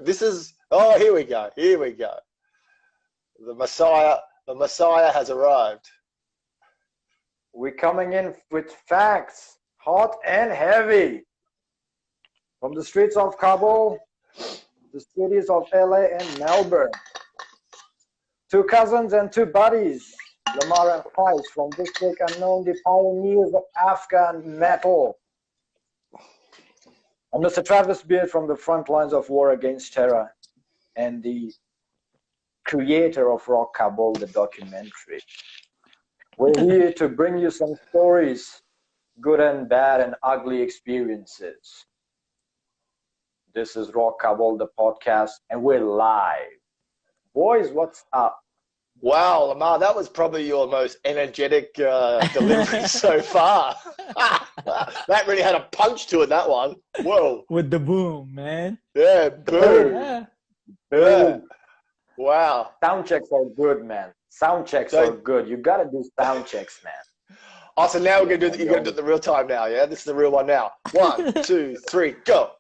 This is, oh, here we go. Here we go. The Messiah has arrived. We're coming in with facts, hot and heavy. From the streets of Kabul, the cities of LA and Melbourne. Two cousins and two buddies, Lamar and Price, from District Unknown, the pioneers of Afghan metal. And Mr. Travis Beard from the front lines of war against terror, and the creator of Rockabul, the documentary. We're here to bring you some stories, good and bad and ugly experiences. This is Rockabul, the podcast, and we're live. Boys, what's up? Wow, Lamar, that was probably your most energetic delivery so far. That really had a punch to it, that one. Whoa. With the boom, man. Yeah, boom. Yeah. Yeah. Wow. Sound checks are good, man. Sound checks are good. You gotta do sound checks, man. Oh, so now we're gonna do you're gonna do it the real time now, yeah? This is the real one now. 1, 2, 3, go.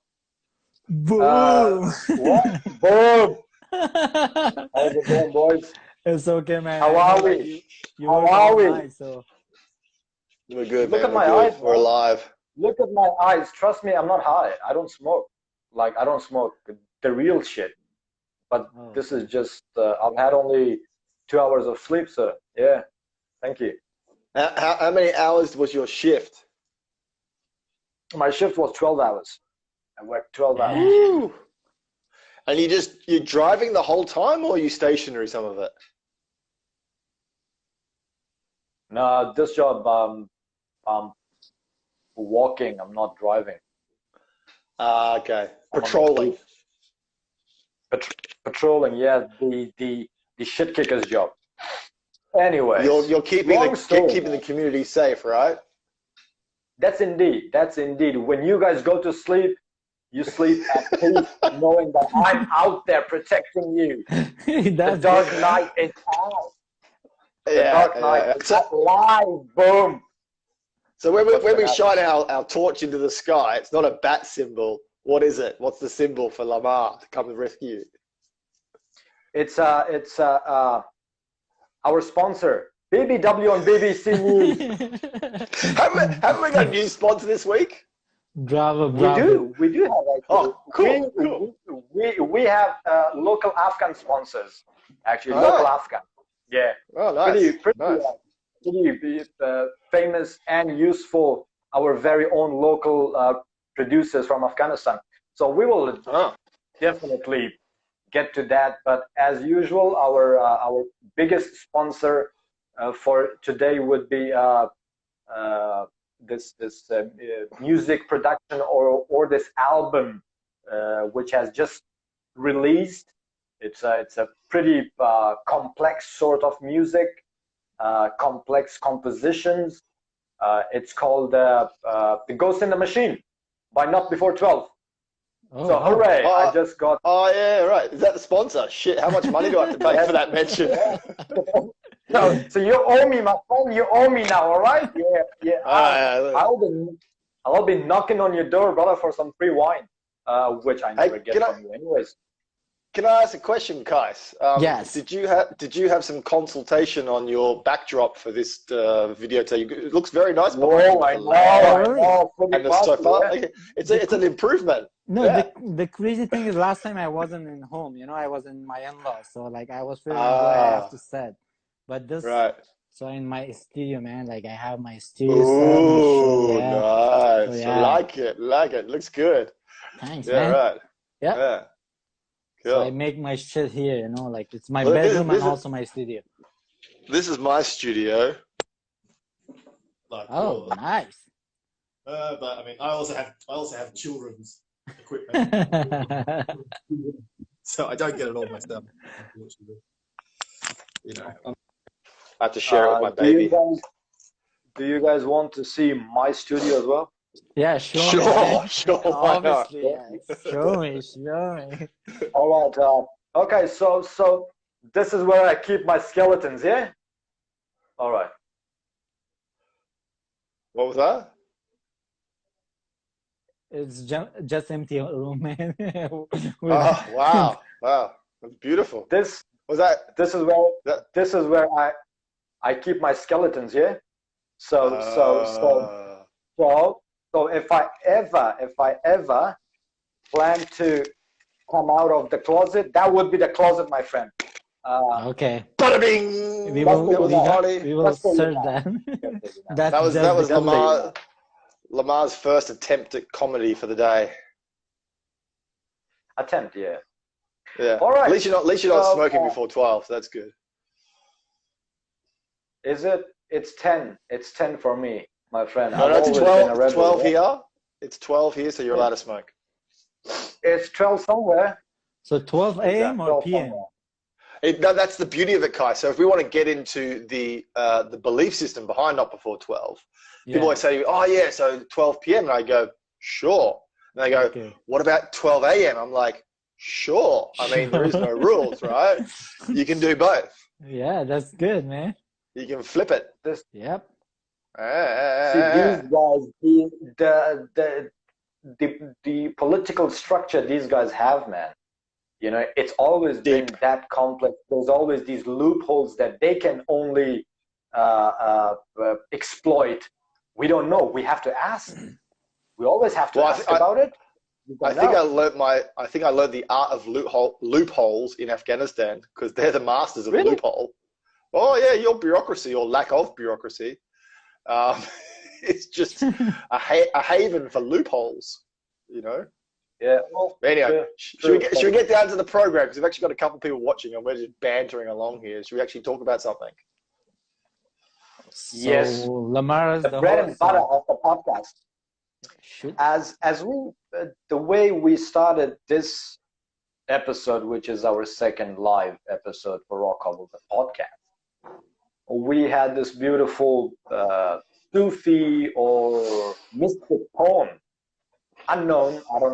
Boom. What? Boom. How's it going, boys? It's okay, man. How are we? How are we? So. We're good, Look man. at my good. eyes. We're alive. Look at my eyes. Trust me, I'm not high. I don't smoke. Like, I don't smoke the real shit. But this is just, I've had only 2 hours of sleep, so yeah. Thank you. How many hours was your shift? My shift was 12 hours. I worked 12 hours. Ooh. And you're driving the whole time, or are you stationary some of it? No, this job, I'm walking. I'm not driving. Okay. Patrolling. Patrolling, yeah. The shit kicker's job. Anyway, you're keeping the community safe, right? That's indeed. When you guys go to sleep, you sleep at peace, knowing that I'm out there protecting you. The dark night is out. The dark night is live. Boom. So when we shine our torch into the sky, it's not a bat symbol. What is it? What's the symbol for Lamar to come and rescue? It's our sponsor, BBW on BBC News. Haven't we got a new sponsor this week? Bravo. We do have. Oh, cool. We have local Afghan sponsors. Actually, local Afghan. Yeah. Oh, nice. Pretty famous and useful. Our very own local producers from Afghanistan. So we will definitely get to that. But as usual, our biggest sponsor for today would be this music production or this album which has just released. It's a pretty complex sort of music, complex compositions. It's called The Ghost in the Machine by Not Before 12. So hooray! I just got. Oh yeah, right. Is that the sponsor? Shit! How much money do I have to pay for that mention? No, so you owe me, my friend. You owe me now, all right? Yeah. I'll be knocking on your door, brother, for some free wine, which I never get from you, anyways. Can I ask a question, Kais? Yes. Did you have some consultation on your backdrop for this video? It looks very nice. Whoa, I know. And the sofa. Yeah. It's an improvement. No, the crazy thing is, last time I wasn't in home. I was in my in-laws, so like I was feeling what I have to set. But this, so in my studio, man, like I have my studio. Ooh, nice. So, yeah. I like it. Looks good. Thanks, man. Right. Yeah. Cool. So I make my shit here, like it's my bedroom and also my studio. This is my studio. Nice. But I mean, I also have children's equipment, so I don't get it all myself. I have to share it with my baby. Do you guys want to see my studio as well? Yeah, sure. Obviously, yeah. Show me. All right. Okay, so this is where I keep my skeletons, yeah? All right. What was that? It's just empty room, man. Oh, wow. Wow. That's beautiful. This Was that? this is where I keep my skeletons, yeah. So if I ever plan to come out of the closet, that would be the closet, my friend. Okay. Bada bing! We will search that. That was Lamar's first attempt at comedy for the day. Attempt, yeah. Yeah. All right. At least you're not smoking before 12. So that's good. Is it? It's 10. It's 10 for me, my friend. No, it's 12. 12 here. It's 12 here, so you're allowed to smoke. It's 12 somewhere. So 12 a.m. or p.m. That's the beauty of it, Kai. So if we want to get into the belief system behind not before 12, people always say, "Oh yeah, so 12 p.m." And I go, "Sure." And they go, "What about 12 a.m.?" I'm like, "Sure." I mean, there is no rules, right? You can do both. Yeah, that's good, man. You can flip it. Yep. See, these guys, the political structure these guys have, man. You know, it's always been that complex. There's always these loopholes that they can only exploit. We don't know. We have to ask. We always have to ask about it. I think I learned the art of loopholes in Afghanistan because they're the masters of loophole. Oh yeah, your bureaucracy or lack of bureaucracy. It's just a haven for loopholes, you know. Yeah. Well, anyway, should we get down to the program? Because we've actually got a couple of people watching and we're just bantering along here. Should we actually talk about something? So, yes. Lamar's the bread and butter of the podcast. As we the way we started this episode, which is our second live episode for Rockabul Podcast, we had this beautiful Sufi or mystic poem, unknown. I don't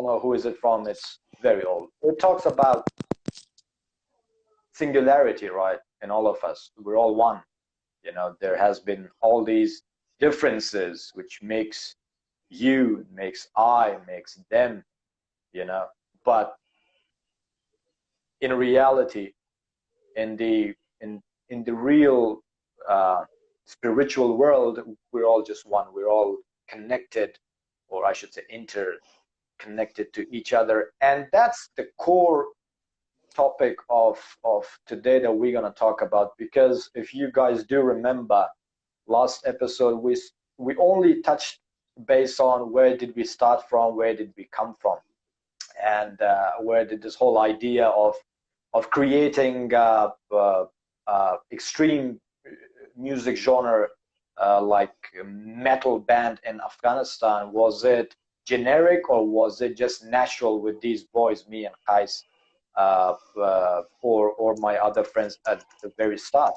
know who is it from. It's very old. It talks about singularity, right? In all of us, we're all one. You know, there has been all these differences, which makes you, makes I, makes them. You know, but in reality, in the real spiritual world, we're all just one. We're all connected, or I should say interconnected to each other. And that's the core topic of today that we're going to talk about. Because if you guys do remember, last episode we only touched base on where did we start from, where did we come from, and where did this whole idea of creating extreme music genre like metal band in Afghanistan, was it generic or was it just natural with these boys, me and Kais, or my other friends at the very start?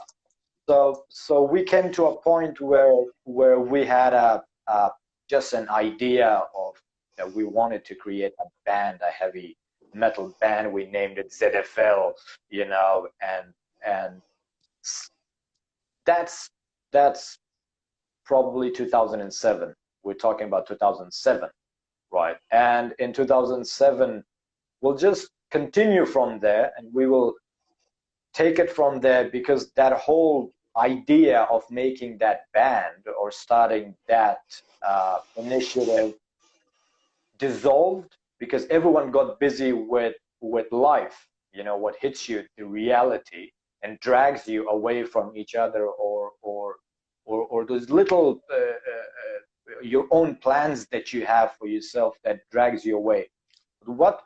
So we came to a point where we had just an idea of that we wanted to create a band, a heavy metal band. We named it ZFL, you know, and that's probably 2007. We're talking about 2007, right? And in 2007, we'll just continue from there, and we will take it from there, because that whole idea of making that band or starting that initiative dissolved because everyone got busy with life. You know, what hits you, the reality, and drags you away from each other, or those little your own plans that you have for yourself that drags you away. What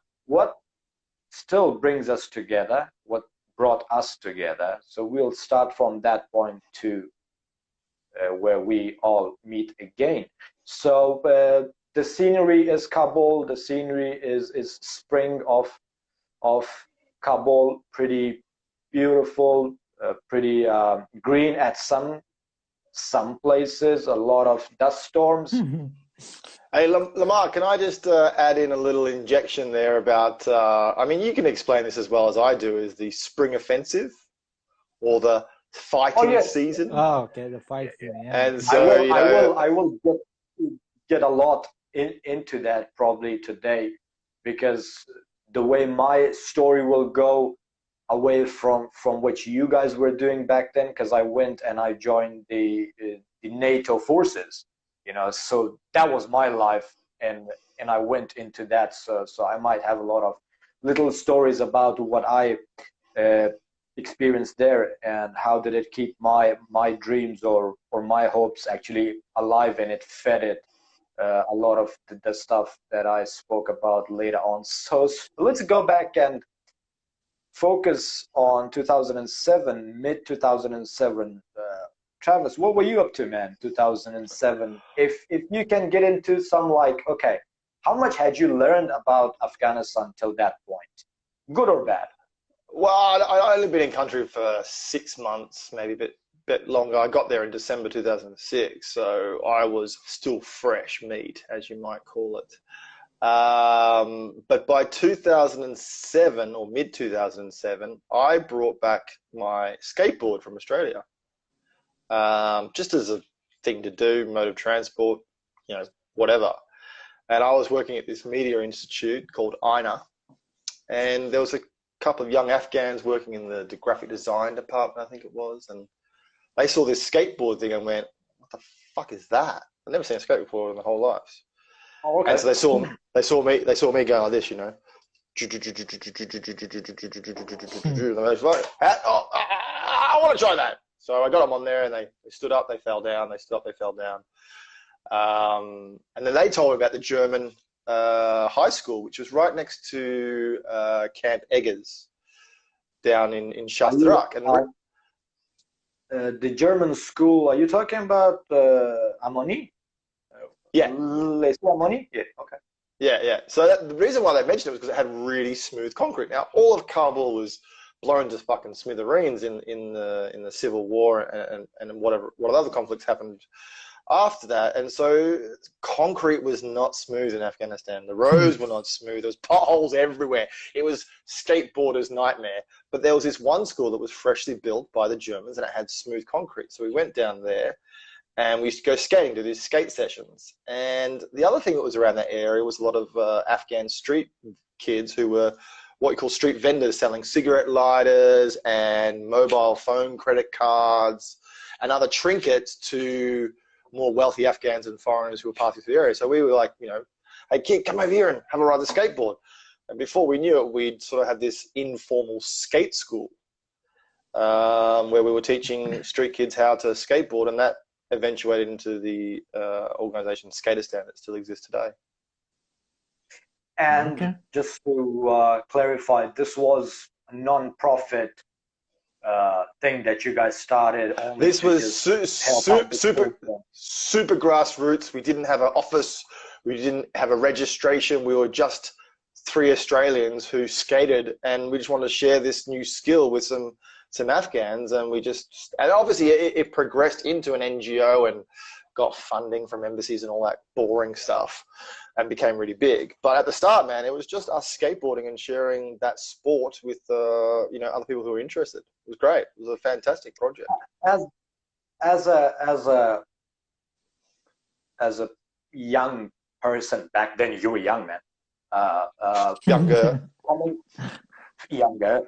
still brings us together, what brought us together? So we'll start from that point to where we all meet again. So the scenery is Kabul. The scenery is spring of Kabul. Pretty beautiful, pretty green at some places. A lot of dust storms. Hey, Lamar, can I just add in a little injection there about, I mean, you can explain this as well as I do, is the spring offensive or the fighting season. Oh, okay, the fight season. Yeah. And so, I will get a lot into that probably today, because the way my story will go away from what you guys were doing back then, because I went and I joined the NATO forces, you know, so that was my life, and I went into that, so I might have a lot of little stories about what I experienced there, and how did it keep my dreams or my hopes actually alive, and it fed it a lot of the stuff that I spoke about later on. So let's go back and focus on 2007, mid 2007. Travis, what were you up to, man? 2007. If you can get into some, like, okay, how much had you learned about Afghanistan till that point, good or bad? Well, I only been in country for 6 months, maybe a bit longer. I got there in December 2006, so I was still fresh meat, as you might call it. But by 2007 or mid 2007, I brought back my skateboard from Australia, just as a thing to do, mode of transport, you know, whatever. And I was working at this media institute called INA, and there was a couple of young Afghans working in the graphic design department, I think it was, and they saw this skateboard thing and went, "What the fuck is that?" I've never seen a skateboard in my whole life. Oh, okay. And so they saw me going like this, you know. And I was like, "Oh, I want to try that." So I got them on there, and they stood up, they fell down, they stood up, they fell down. And then they told me about the German high school, which was right next to Camp Eggers down in Shastruk. The German school, are you talking about Amoni? Yeah. Amoni? Yeah, okay. Yeah. So the reason why they mentioned it was because it had really smooth concrete. Now, all of Kabul was blown to fucking smithereens in the civil war and what other conflicts happened after that, and so concrete was not smooth in Afghanistan. The roads were not smooth. There was potholes everywhere. It was skateboarders' nightmare. But there was this one school that was freshly built by the Germans, and it had smooth concrete. So we went down there, and we used to go skating, do these skate sessions. And the other thing that was around that area was a lot of Afghan street kids who were what you call street vendors, selling cigarette lighters and mobile phone credit cards and other trinkets to more wealthy Afghans and foreigners who were passing through the area. So we were like, you know, "Hey kid, come over here and have a ride the skateboard." And before we knew it, we'd sort of had this informal skate school where we were teaching street kids how to skateboard, and that eventuated into the organization Skaterstan that still exists today. And just to clarify, this was a non-profit thing that you guys started. This was super grassroots. We didn't have an office. We didn't have a registration. We were just 3 Australians who skated, and we just wanted to share this new skill with some Afghans. And and obviously it progressed into an NGO and got funding from embassies and all that boring stuff, and became really big. But at the start, man, it was just us skateboarding and sharing that sport with you know, other people who were interested. It was great. It was a fantastic project. As a young person back then, you were young, man. Younger,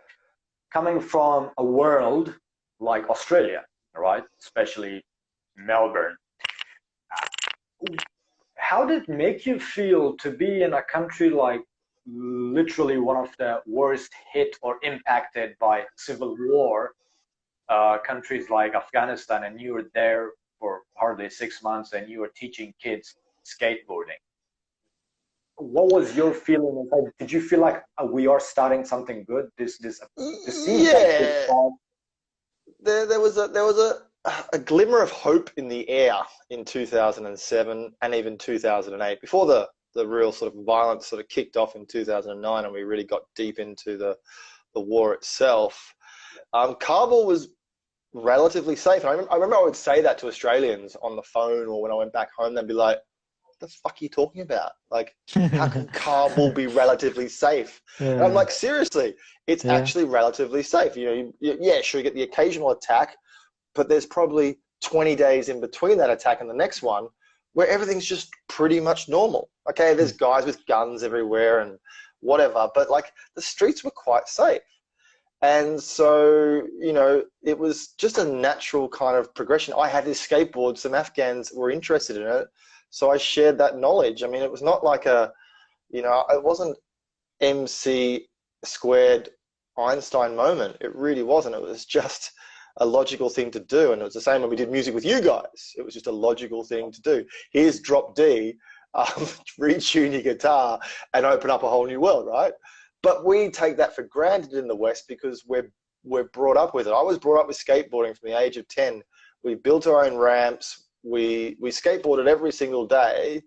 coming from a world like Australia, right? Especially Melbourne. How did it make you feel to be in a country like literally one of the worst hit or impacted by civil war countries like Afghanistan, and you were there for hardly 6 months and you were teaching kids skateboarding? What was your feeling inside? Did you feel like we are starting something good? There was a glimmer of hope in the air in 2007 and even 2008, before the real sort of violence sort of kicked off in 2009 and we really got deep into the war itself. Kabul was relatively safe. I remember I would say that to Australians on the phone, or when I went back home, they'd be like, "What the fuck are you talking about? Like, how can Kabul be relatively safe?" Yeah. And I'm like, seriously, it's actually relatively safe. You know, sure, you get the occasional attack, but there's probably 20 days in between that attack and the next one where everything's just pretty much normal. Okay, there's guys with guns everywhere and whatever, but like the streets were quite safe. And so, you know, it was just a natural kind of progression. I had this skateboard, some Afghans were interested in it, so I shared that knowledge. I mean, it was not like a, you know, it wasn't MC squared Einstein moment. It really wasn't. It was just a logical thing to do. And it was the same when we did music with you guys. It was just a logical thing to do. Here's drop D, retune your guitar and open up a whole new world, right? But we take that for granted in the West because we're brought up with it. I was brought up with skateboarding from the age of 10. We built our own ramps. We skateboarded every single day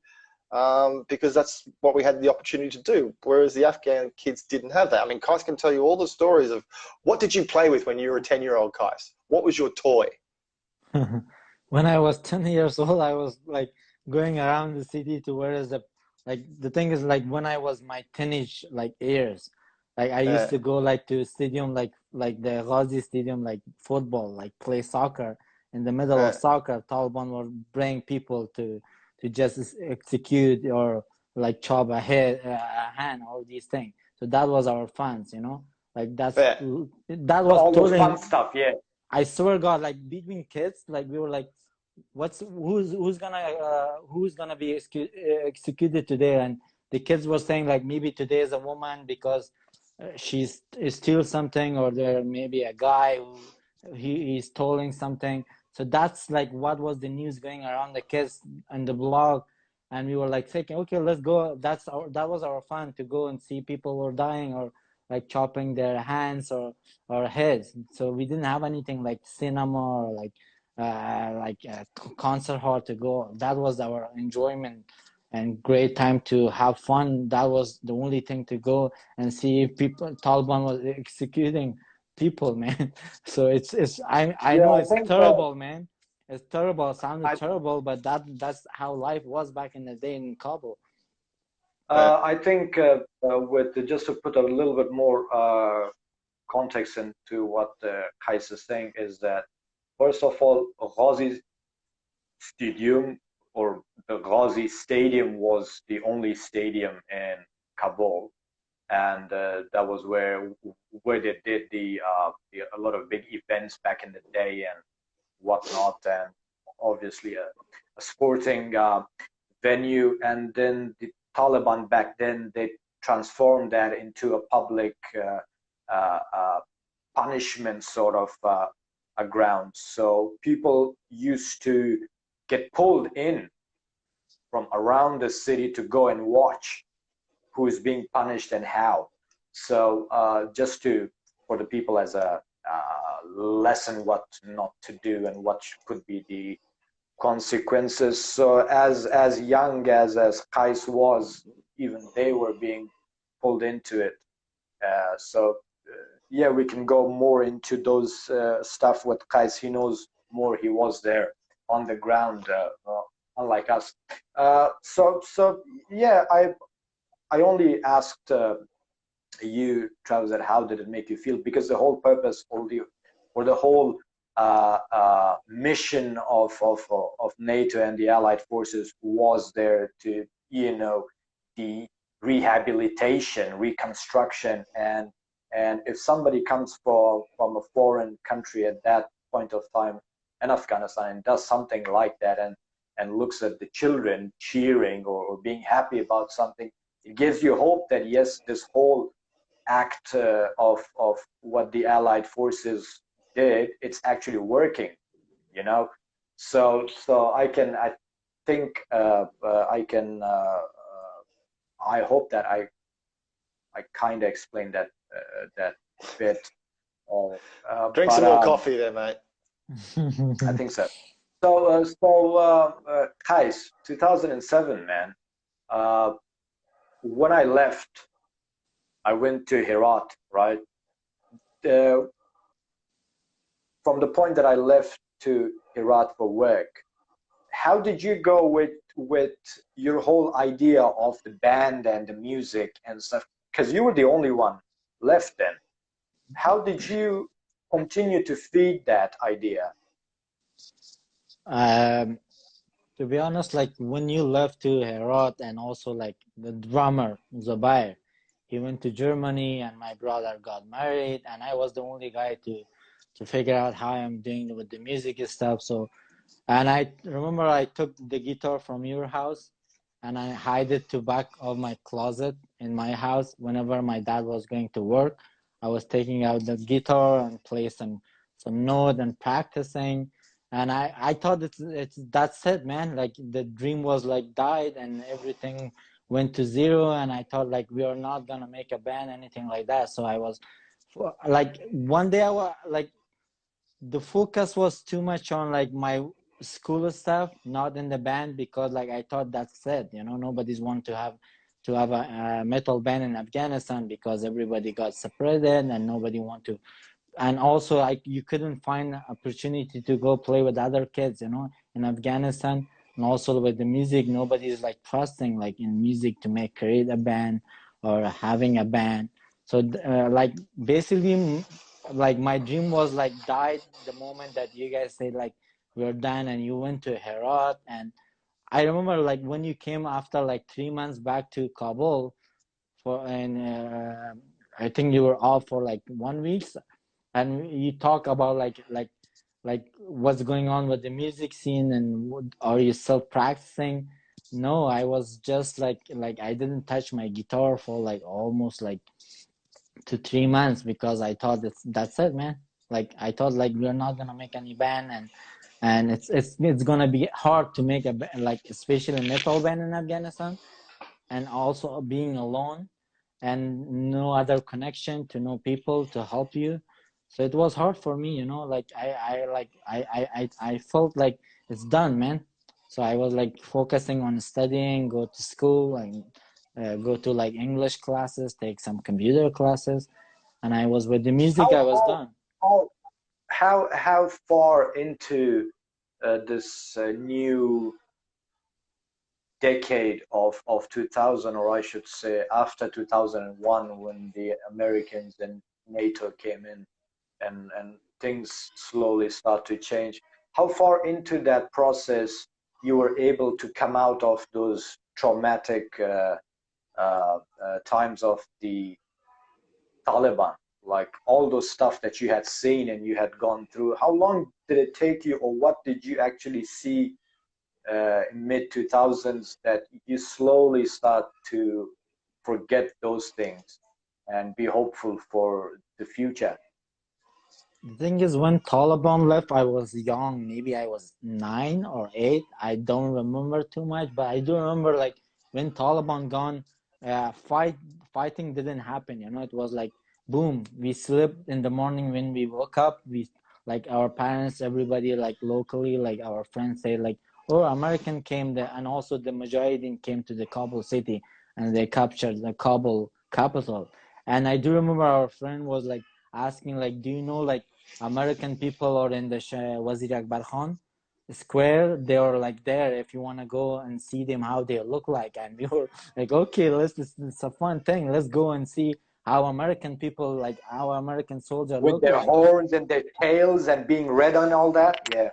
because that's what we had the opportunity to do, whereas the Afghan kids didn't have that. I mean, Kais can tell you all the stories of what did you play with when you were a 10-year-old, Kais? What was your toy? When I was 10 years old, I was like going around the city to where is the thing is, like, when I was my teenage like years, like I used to go like to a stadium like the Ghazi Stadium, like football, like play soccer. In the middle of soccer, Taliban would bring people to just execute or like chop a hand, all these things. So that was our fans, you know, like that was all totally those fun stuff. Yeah, I swear God, like between kids, like we were like, who's gonna be executed today? And the kids were saying like maybe today is a woman because she's steals something, or there maybe a guy who he's stealing something. So that's like what was the news going around the kids and the blog, and we were like thinking, okay, let's go. That was our fun, to go and see people were dying or like chopping their hands or heads. So we didn't have anything like cinema or like a concert hall to go. That was our enjoyment and great time to have fun. That was the only thing to go and see if people Taliban was executing people, man. So I know it's terrible, man. It's terrible. It sounded terrible, but that's how life was back in the day in Kabul. I think just to put a little bit more context into what Kais is saying, is that first of all, Ghazi Stadium, or the Ghazi Stadium, was the only stadium in Kabul, and that was where they did a lot of big events back in the day and whatnot, and obviously a sporting venue. And then the Taliban back then, they transformed that into a public punishment sort of a ground. So people used to get pulled in from around the city to go and watch who is being punished and how. So just for the people as a lesson what not to do and what could be the consequences. So as young as Kais was, even they were being pulled into it. Yeah, we can go more into those stuff with Kais. He knows more. He was there on the ground, unlike us. So yeah, I only asked you, Travis, that how did it make you feel? Because the whole purpose or the whole mission of NATO and the Allied forces was there to, you know, the rehabilitation, reconstruction, and if somebody comes from a foreign country at that point of time in Afghanistan and does something like that and looks at the children cheering or being happy about something, it gives you hope that yes, this whole act of what the Allied forces did, it's actually working, you know. So I hope that I kind of explained that bit. Drink some more coffee there, mate. I think so. So Kais, 2007, man. When I left, I went to Herat, right? From the point that I left to Herat for work, how did you go with your whole idea of the band and the music and stuff? Because you were the only one left then. How did you continue to feed that idea? to be honest, like when you left to Herat, and also like the drummer Zubair, he went to Germany, and my brother got married, and I was the only guy to figure out how I'm doing with the music and stuff. So, and I remember I took the guitar from your house, and I hid it to back of my closet in my house. Whenever my dad was going to work, I was taking out the guitar and play some note and practicing. And I thought it's that's it, man. Like the dream was like died and everything went to zero. And I thought like we are not gonna make a band, anything like that. So I was like one day I was like the focus was too much on like my school stuff, not in the band, because like I thought that's it. You know, nobody's want to have a metal band in Afghanistan because everybody got separated and nobody want to. And also like you couldn't find opportunity to go play with other kids, you know, in Afghanistan. And also with the music, nobody is like trusting like in music to create a band or having a band. So like basically like my dream was like died the moment that you guys said like we're done, and you went to Herat. And I remember like when you came after like 3 months back to Kabul and I think you were off for like 1 week, and you talk about like what's going on with the music scene, and are you still practicing? No, I was just like I didn't touch my guitar for like almost like 2 3 months because I thought that's it, man. Like I thought like we're not gonna make any band, and it's gonna be hard to make like especially metal band in Afghanistan, and also being alone and no other connection to no people to help you. So it was hard for me, you know, like I felt like it's done, man. So I was like focusing on studying, go to school, and go to like English classes, take some computer classes, and I was with the music. I was done. How far into this new decade of 2000, or I should say after 2001, when the Americans and NATO came in and things slowly start to change, how far into that process you were able to come out of those traumatic times of the Taliban, like all those stuff that you had seen and you had gone through? How long did it take you, or what did you actually see in mid 2000s that you slowly start to forget those things and be hopeful for the future? The thing is, when Taliban left, I was young. Maybe I was 9 or 8. I don't remember too much, but I do remember like when Taliban gone, fighting didn't happen. You know, it was like boom. We slept in the morning. When we woke up, we like our parents, everybody like locally, like our friends say like, oh, American came there, and also the Mujahideen came to the Kabul city, and they captured the Kabul capital. And I do remember our friend was like asking like, do you know like American people are in the Wazir Akbar Khan square? They are like there if you want to go and see them how they look like. And we were like, okay, it's a fun thing, let's go and see how American people, like how American soldiers with look their like. horns and their tails and being red and all that. Yeah.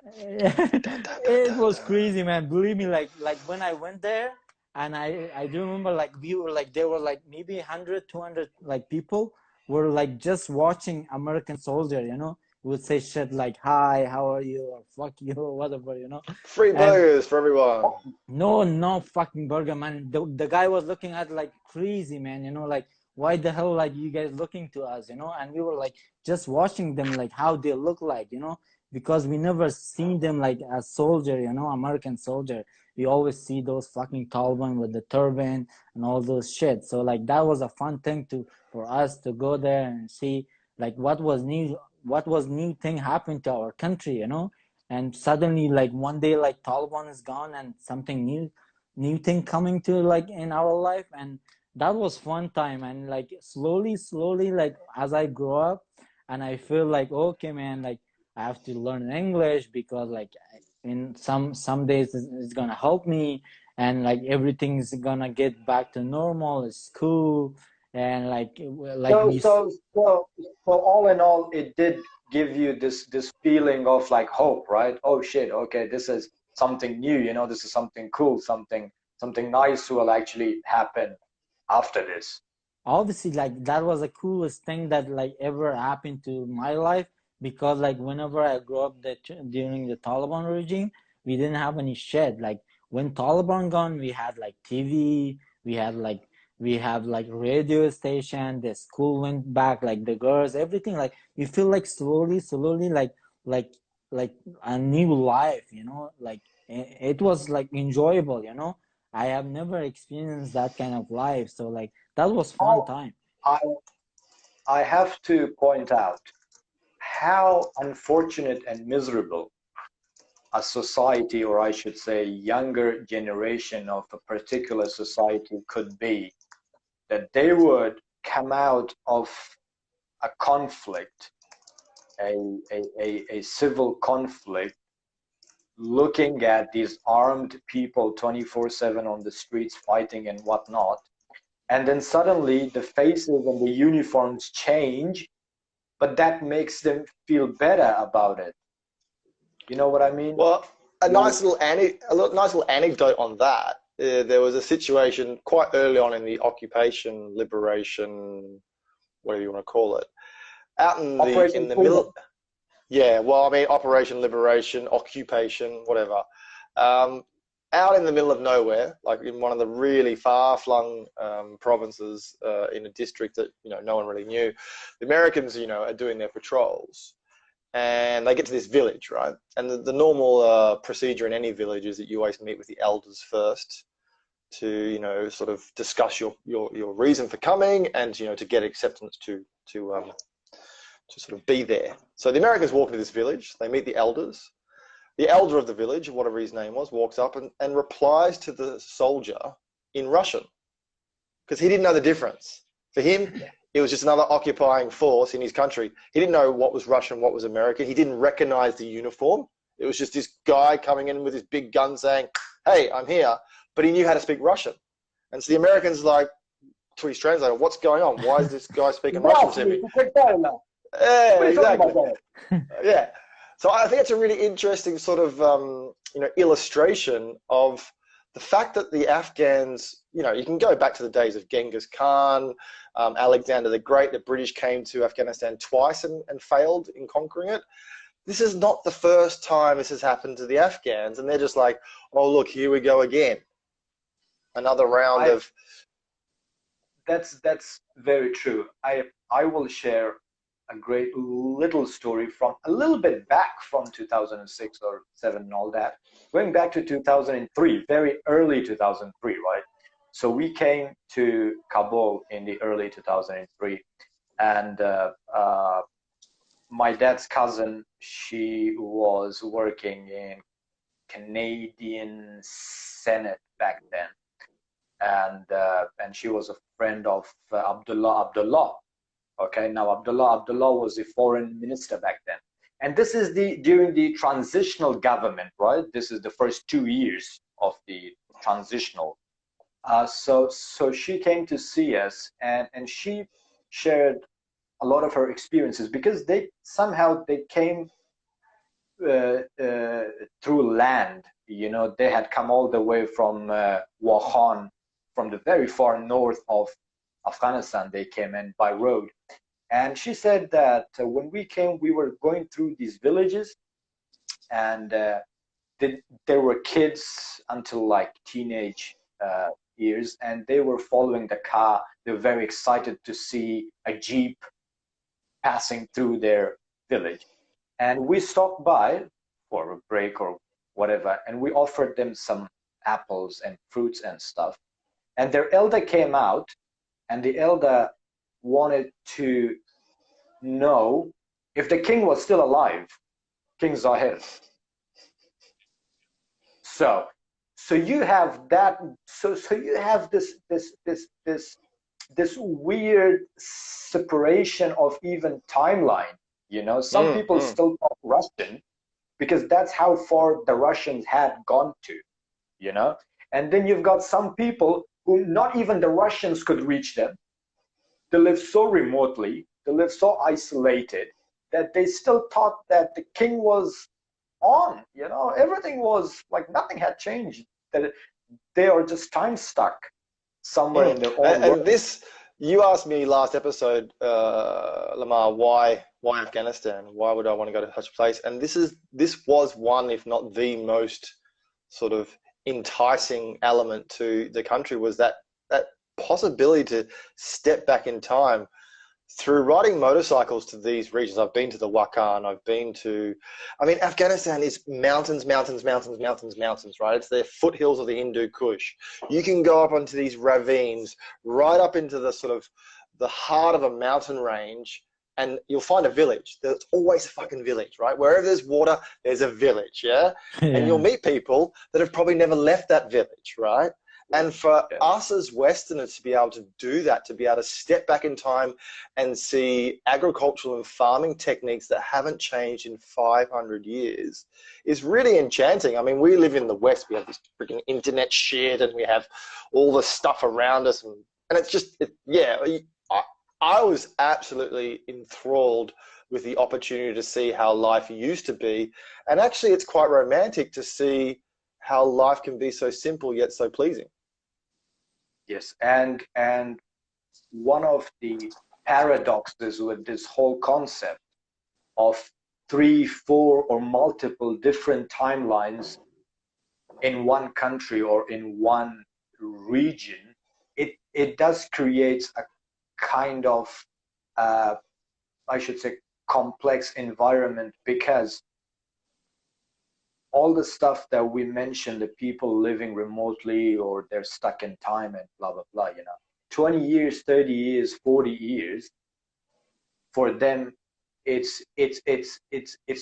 It was crazy, man, believe me. Like when I went there, and I do remember like we were like there were like maybe 100 200 like people were like just watching American soldier, you know, would say shit like hi, how are you, or fuck you, or whatever, you know. Free burgers for everyone. No fucking burger, man. The guy was looking at like crazy, man, you know, like why the hell like you guys looking to us, you know. And we were like just watching them like how they look like, you know, because we never seen them like a soldier, you know, American soldier. We always see those fucking Taliban with the turban and all those shit. So like that was a fun thing for us to go there and see like what was new thing happened to our country, you know. And suddenly like one day like Taliban is gone and something new thing coming to like in our life. And that was fun time. And like slowly like as I grow up and I feel like okay, man, like I have to learn English because like in some days it's gonna help me, and like everything's gonna get back to normal. It's cool. And so all in all, it did give you this feeling of like hope, right? Oh shit, okay, this is something new, you know, this is something cool, something nice will actually happen after this. Obviously, like that was the coolest thing that like ever happened to my life, because like whenever I grew up during the Taliban regime, we didn't have any shit. Like when Taliban gone, we had like TV, we have like radio station, the school went back, like the girls, everything. Like you feel like slowly like a new life, you know. Like it was like enjoyable, you know. I have never experienced that kind of life, so like that was fun time. I have to point out how unfortunate and miserable a society, or I should say younger generation of a particular society could be, that they would come out of a conflict, a civil conflict, looking at these armed people 24/7 on the streets fighting and whatnot, and then suddenly the faces and the uniforms change, but that makes them feel better about it. You know what I mean? Well, a nice little anecdote on that. There was a situation quite early on in the occupation, liberation, whatever you want to call it, out in the middle. Yeah, well, I mean, Operation Liberation, occupation, whatever. Out in the middle of nowhere, like in one of the really far-flung provinces in a district that, you know, no one really knew, the Americans, you know, are doing their patrols, and they get to this village, right? And the normal procedure in any village is that you always meet with the elders first to, you know, sort of discuss your reason for coming, and, you know, to get acceptance to sort of be there. So the Americans walk into this village, they meet the elders. The elder of the village, whatever his name was, walks up and replies to the soldier in Russian, because he didn't know the difference. For him, it was just another occupying force in his country. He didn't know what was Russian, what was American. He didn't recognize the uniform. It was just this guy coming in with his big gun saying, "Hey, I'm here." But he knew how to speak Russian. And so the Americans, like, to his translator, "What's going on? Why is this guy speaking Russian to me?" Yeah, exactly. Yeah. So I think it's a really interesting sort of, you know, illustration of the fact that the Afghans, you know, you can go back to the days of Genghis Khan, Alexander the Great. The British came to Afghanistan twice and failed in conquering it. This is not the first time this has happened to the Afghans, and they're just like, "Oh, look, here we go again. Another round of..." That's very true. I will share a great little story from a little bit back from 2006 or 7 and all that, going back to 2003, very early 2003, right? So we came to Kabul in the early 2003, and my dad's cousin, she was working in Canadian Senate back then, and she was a friend of Abdullah. Okay, now Abdullah was the foreign minister back then, and this is during the transitional government, right? This is the first 2 years of the transitional. So she came to see us, and she shared a lot of her experiences, because they came through land. You know, they had come all the way from Wakhan, from the very far north of Afghanistan. They came in by road, and she said that when we came, we were going through these villages, and there were kids until like teenage years, and they were following the car. They were very excited to see a jeep passing through their village, and we stopped by for a break or whatever, and we offered them some apples and fruits and stuff, and their elder came out. And the elder wanted to know if the king was still alive, King Zahir. So you have that. So you have this weird separation of even timeline. You know, some people still talk Russian because that's how far the Russians had gone to. You know, and then you've got some people who not even the Russians could reach them. They live so remotely, they live so isolated, that they still thought that the king was on, everything was like nothing had changed. That they are just time stuck somewhere in their own world. And this, you asked me last episode, Lamar, why Afghanistan? Why would I want to go to such a place? And this was one, if not the most sort of enticing element to the country, was that possibility to step back in time. Through riding motorcycles to these regions, I've been to the Wakhan, Afghanistan is mountains, right? It's the foothills of the Hindu Kush. You can go up onto these ravines, right up into the sort of the heart of a mountain range, and you'll find a village. There's always a fucking village, right? Wherever there's water, there's a village, yeah? And you'll meet people that have probably never left that village, right? And for us as Westerners to be able to do that, to be able to step back in time and see agricultural and farming techniques that haven't changed in 500 years is really enchanting. I mean, we live in the West. We have this freaking internet shit and we have all the stuff around us. And it's just, I was absolutely enthralled with the opportunity to see how life used to be. And actually, it's quite romantic to see how life can be so simple yet so pleasing. Yes, and one of the paradoxes with this whole concept of 3, 4, or multiple different timelines in one country or in one region, it does create a kind of, I should say, complex environment, because all the stuff that we mentioned, the people living remotely or they're stuck in time and blah, blah, blah, 20 years, 30 years, 40 years, for them, it's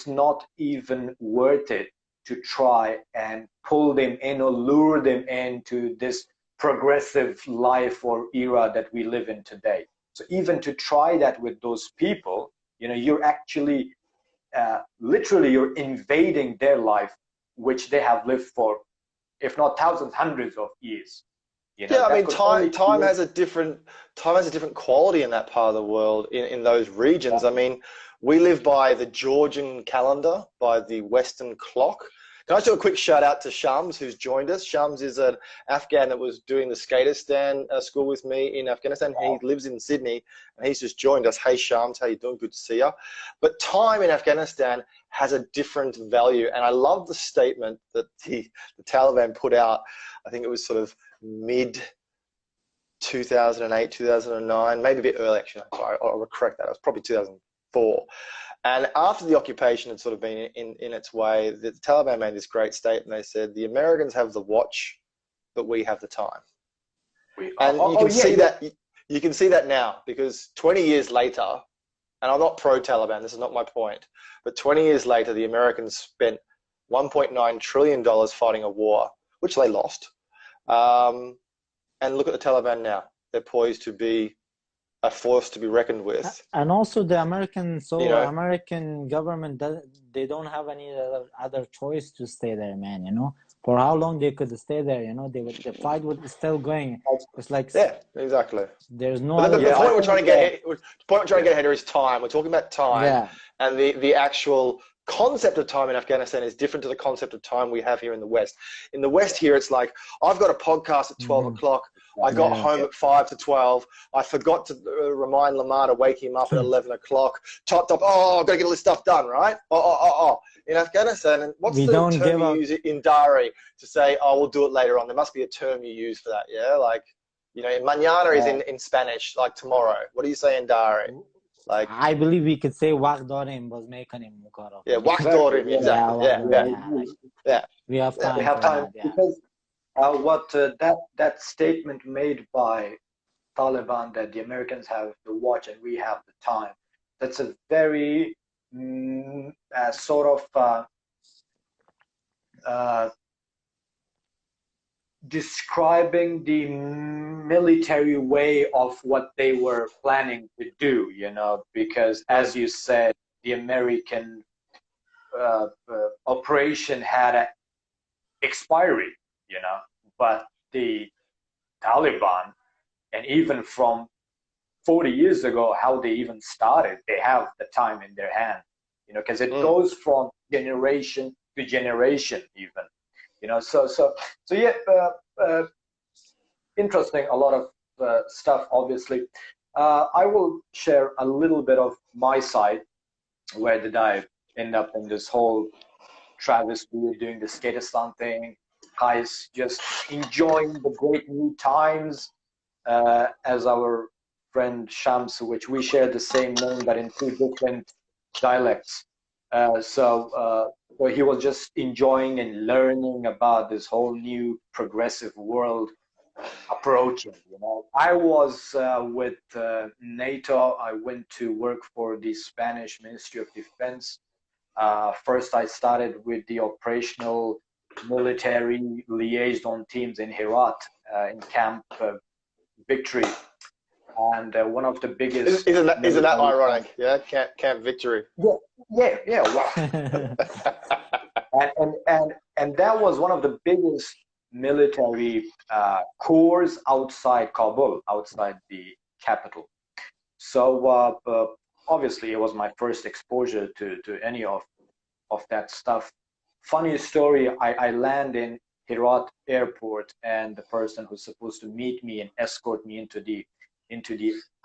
not even worth it to try and pull them in or lure them into this progressive life or era that we live in today. So even to try that with those people, you're actually literally you're invading their life, which they have lived for, if not thousands, hundreds of years. Time has a different quality in that part of the world, in those regions. I mean, we live by the Georgian calendar, by the Western clock. Can I do a quick shout out to Shams, who's joined us? Shams is an Afghan that was doing the Skaterstan school with me in Afghanistan. He lives in Sydney, and he's just joined us. Hey, Shams, how you doing? Good to see you. But time in Afghanistan has a different value, and I love the statement that the Taliban put out. I think it was sort of mid 2008, 2009, maybe a bit early, actually. I'm sorry, I'll correct that. It was probably 2004. And after the occupation had sort of been in its way, the Taliban made this great statement. They said, the Americans have the watch, but we have the time. And you can see that now, because 20 years later, and I'm not pro-Taliban, this is not my point, but 20 years later, the Americans spent $1.9 trillion fighting a war, which they lost. And look at the Taliban now. They're poised to be a force to be reckoned with. And also the American government, they don't have any other choice to stay there, man. For how long they could stay there, the fight was still going. It's like, yeah, exactly. There's no other. The point we're trying to get here is time. We're talking about time, and the actual concept of time in Afghanistan is different to the concept of time we have here in the West. In the West here, it's like, I've got a podcast at 12 o'clock. I got home at 5 to 12. I forgot to remind Lamar to wake him up at 11 o'clock. Chopped up. Oh, I've got to get all this stuff done, right? In Afghanistan, and what's the term you use in Dari to say, we'll do it later on? There must be a term you use for that, yeah? Like, mañana is in Spanish, like tomorrow. What do you say in Dari? Like, I believe we could say waqt darim was making mukara. Yeah, waqt darim, exactly. Yeah. We have time. We have time. Because that statement made by Taliban, that the Americans have the watch and we have the time, that's a very sort of describing the military way of what they were planning to do, because as you said, the American operation had an expiry, but the Taliban, and even from 40 years ago, how they even started, they have the time in their hand, because it goes from generation generation even, you know. So yeah, interesting, a lot of stuff, obviously. I will share a little bit of my side. Where did I end up in this whole travesty, doing the Skateistan thing? Guys, just enjoying the great new times, as our friend Shams, which we share the same name but in two different dialects. So he was just enjoying and learning about this whole new progressive world approaching. You know, I was with NATO. I went to work for the Spanish Ministry of Defense. First, I started with the operational military liaison teams in Herat, in Camp Victory, and one of the biggest. Isn't that ironic? Yeah, Camp Victory. Yeah. Wow. and that was one of the biggest military corps outside Kabul, outside the capital. So obviously, it was my first exposure to any of that stuff. Funny story, I land in Herat airport, and the person who's supposed to meet me and escort me into the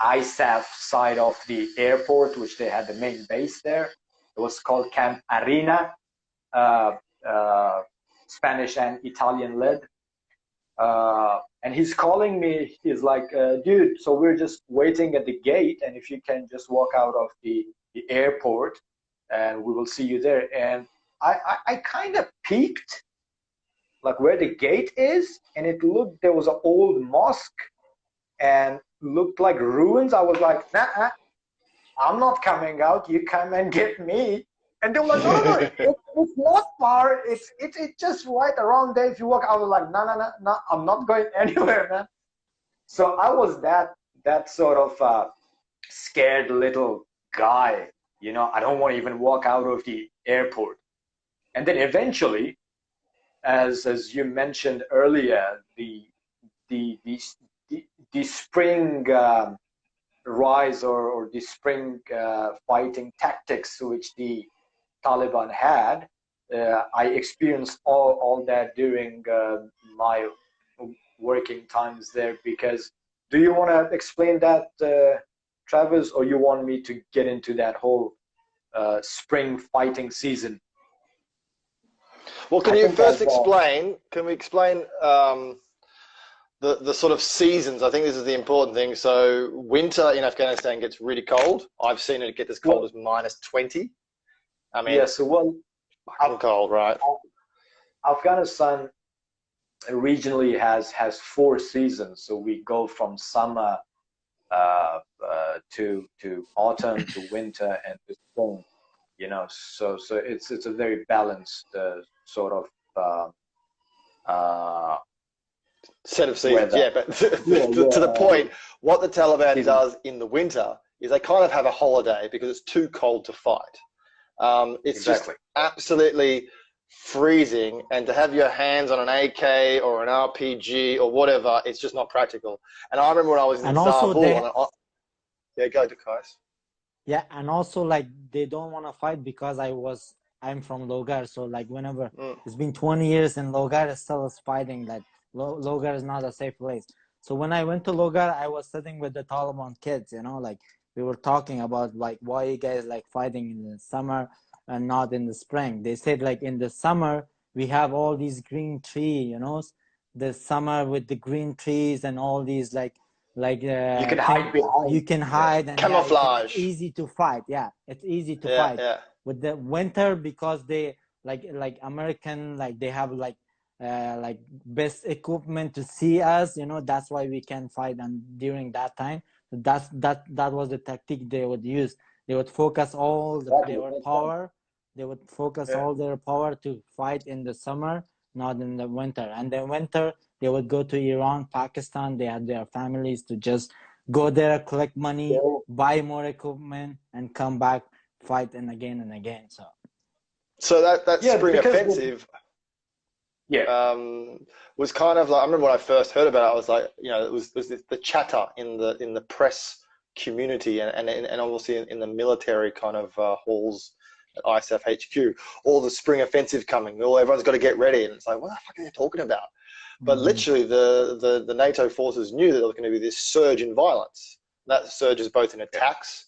ISAF side of the airport, which they had the main base there. It was called Camp Arena, Spanish and Italian led. And he's calling me. He's like, dude, so we're just waiting at the gate, and if you can just walk out of the airport, and we will see you there. And I kind of peeked, like where the gate is, and it looked, there was an old mosque and looked like ruins. I was like, nah, I'm not coming out. You come and get me. And they were like, no, it's not far. It's just right around there. If you walk, I was like, no, I'm not going anywhere, man. So I was that sort of scared little guy, you know. I don't want to even walk out of the airport. And then eventually, as you mentioned earlier, the spring rise or the spring fighting tactics which the Taliban had, I experienced all that during my working times there. Because do you want to explain that, Travis, or you want me to get into that whole spring fighting season? Well, can we explain the sort of seasons? I think this is the important thing. So winter in Afghanistan gets really cold. I've seen it get as cold as -20. I mean, yeah, so fucking cold, right? Afghanistan regionally has 4 seasons. So we go from summer to autumn to winter and to spring. You know, so it's a very balanced sort of set of seasons. Yeah, but to the point, what the Taliban does in the winter is they kind of have a holiday because it's too cold to fight. It's just absolutely freezing, and to have your hands on an AK or an RPG or whatever, it's just not practical. And I remember when I was in Zabul, yeah, go to Kais. Yeah, and also like they don't want to fight because I'm from Logar, so like whenever it's been 20 years and Logar is still fighting, like Logar is not a safe place. So when I went to Logar, I was sitting with the Taliban kids, you know, like we were talking about like why you guys like fighting in the summer and not in the spring. They said like in the summer we have all these green trees, you know, the summer with the green trees and all these like you can hide behind. You can hide and camouflage. It's easy to fight. Yeah, it's easy to fight. Yeah. With the winter, because they like American, like they have like best equipment to see us, you know. That's why we can fight. And during that time, that was the tactic they would use. They would focus all their power. They would focus all their power to fight in the summer, not in the winter. And then winter, they would go to Iran, Pakistan. They had their families to just go there, collect money, buy more equipment, and come back, fight and again and again. So that spring offensive was kind of like, I remember when I first heard about it, I was like, you know, it was the chatter in the press community and obviously in the military kind of halls at ISAF HQ, all the spring offensive coming, everyone's got to get ready. And it's like, what the fuck are they talking about? But literally, the NATO forces knew that there was going to be this surge in violence. That surge is both in attacks,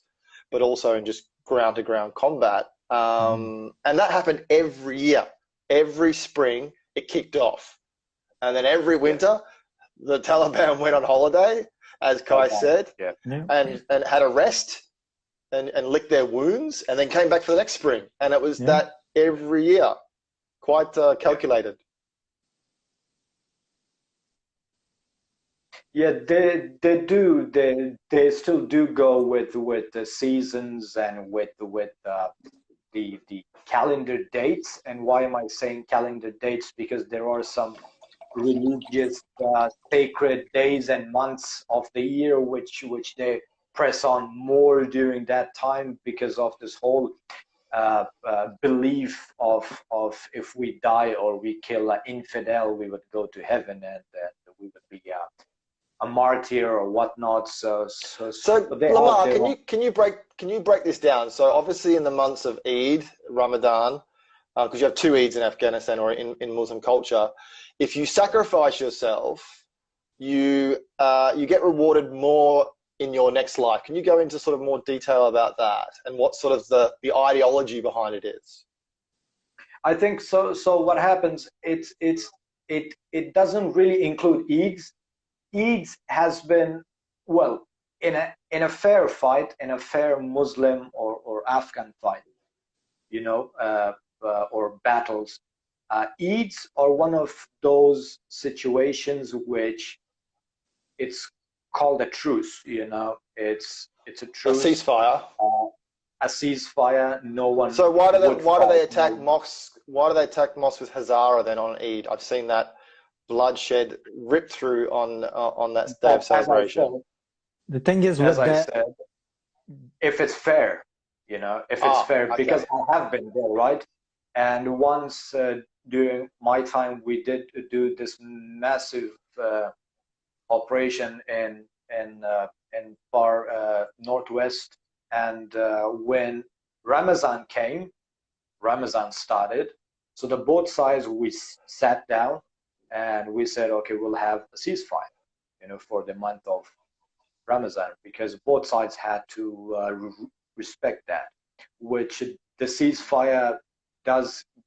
but also in just ground-to-ground combat. And that happened every year. Every spring, it kicked off. And then every winter, the Taliban went on holiday, as Kai said, and had a rest and licked their wounds, and then came back for the next spring. And it was that every year. Quite calculated. Yeah, they still do go with the seasons and with the calendar dates. And why am I saying calendar dates? Because there are some religious sacred days and months of the year which they press on more during that time, because of this whole belief of if we die or we kill an infidel, we would go to heaven, and we would be a martyr or whatnot. So Lamar, can you break this down? So obviously in the months of Eid, Ramadan, because you have two Eids in Afghanistan or in Muslim culture, if you sacrifice yourself, you get rewarded more in your next life. Can you go into sort of more detail about that and what sort of the ideology behind it is? I think so. So what happens? It doesn't really include Eids. Eids has been, well, in a fair fight, in a fair Muslim or Afghan fight, or battles. Eids are one of those situations which it's called a truce. It's a truce. A ceasefire. A ceasefire. No one. So why do they attack mosques? Why do they attack mosques with Hazara then on Eid? I've seen that bloodshed ripped through on that day of celebration. The thing is, as I said, if it's fair, if it's fair, okay. Because I have been there, right? And once during my time, we did do this massive operation in far northwest, and when Ramadan started, so the both sides, we sat down and we said, okay, we'll have a ceasefire, for the month of Ramadan, because both sides had to respect that, which the ceasefire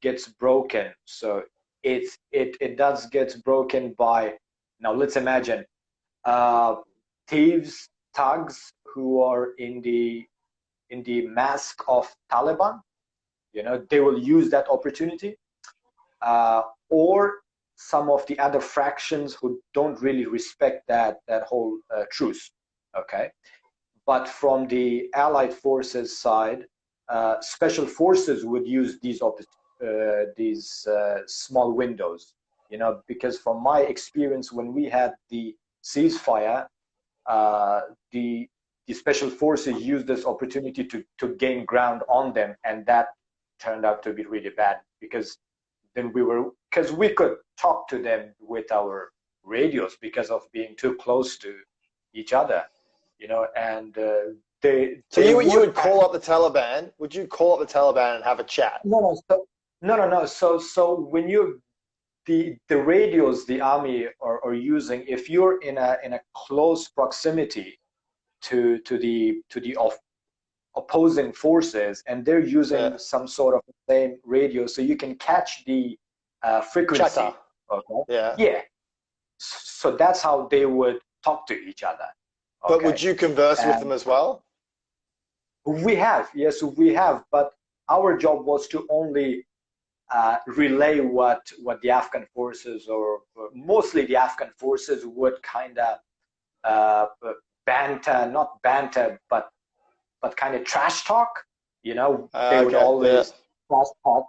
gets broken. So it does get broken by, now let's imagine thieves, thugs who are in the mask of Taliban, they will use that opportunity, or some of the other fractions who don't really respect that whole truce. Okay, but from the Allied forces side, special forces would use these small windows, because from my experience, when we had the ceasefire, the special forces used this opportunity to gain ground on them, and that turned out to be really bad, because then we could talk to them with our radios because of being too close to each other, and So you would call up the Taliban? Would you call up the Taliban and have a chat? No. So when the radios the army are using, if you're in a close proximity to the opposing forces, and they're using some sort of the same radio, so you can catch the frequency. Chatter. Okay. Yeah. So that's how they would talk to each other. Okay? But would you converse with them as well? We have, yes, we have. But our job was to only relay what the Afghan forces, or mostly the Afghan forces, would kind of not banter, but kind of trash talk. They would always trash talk.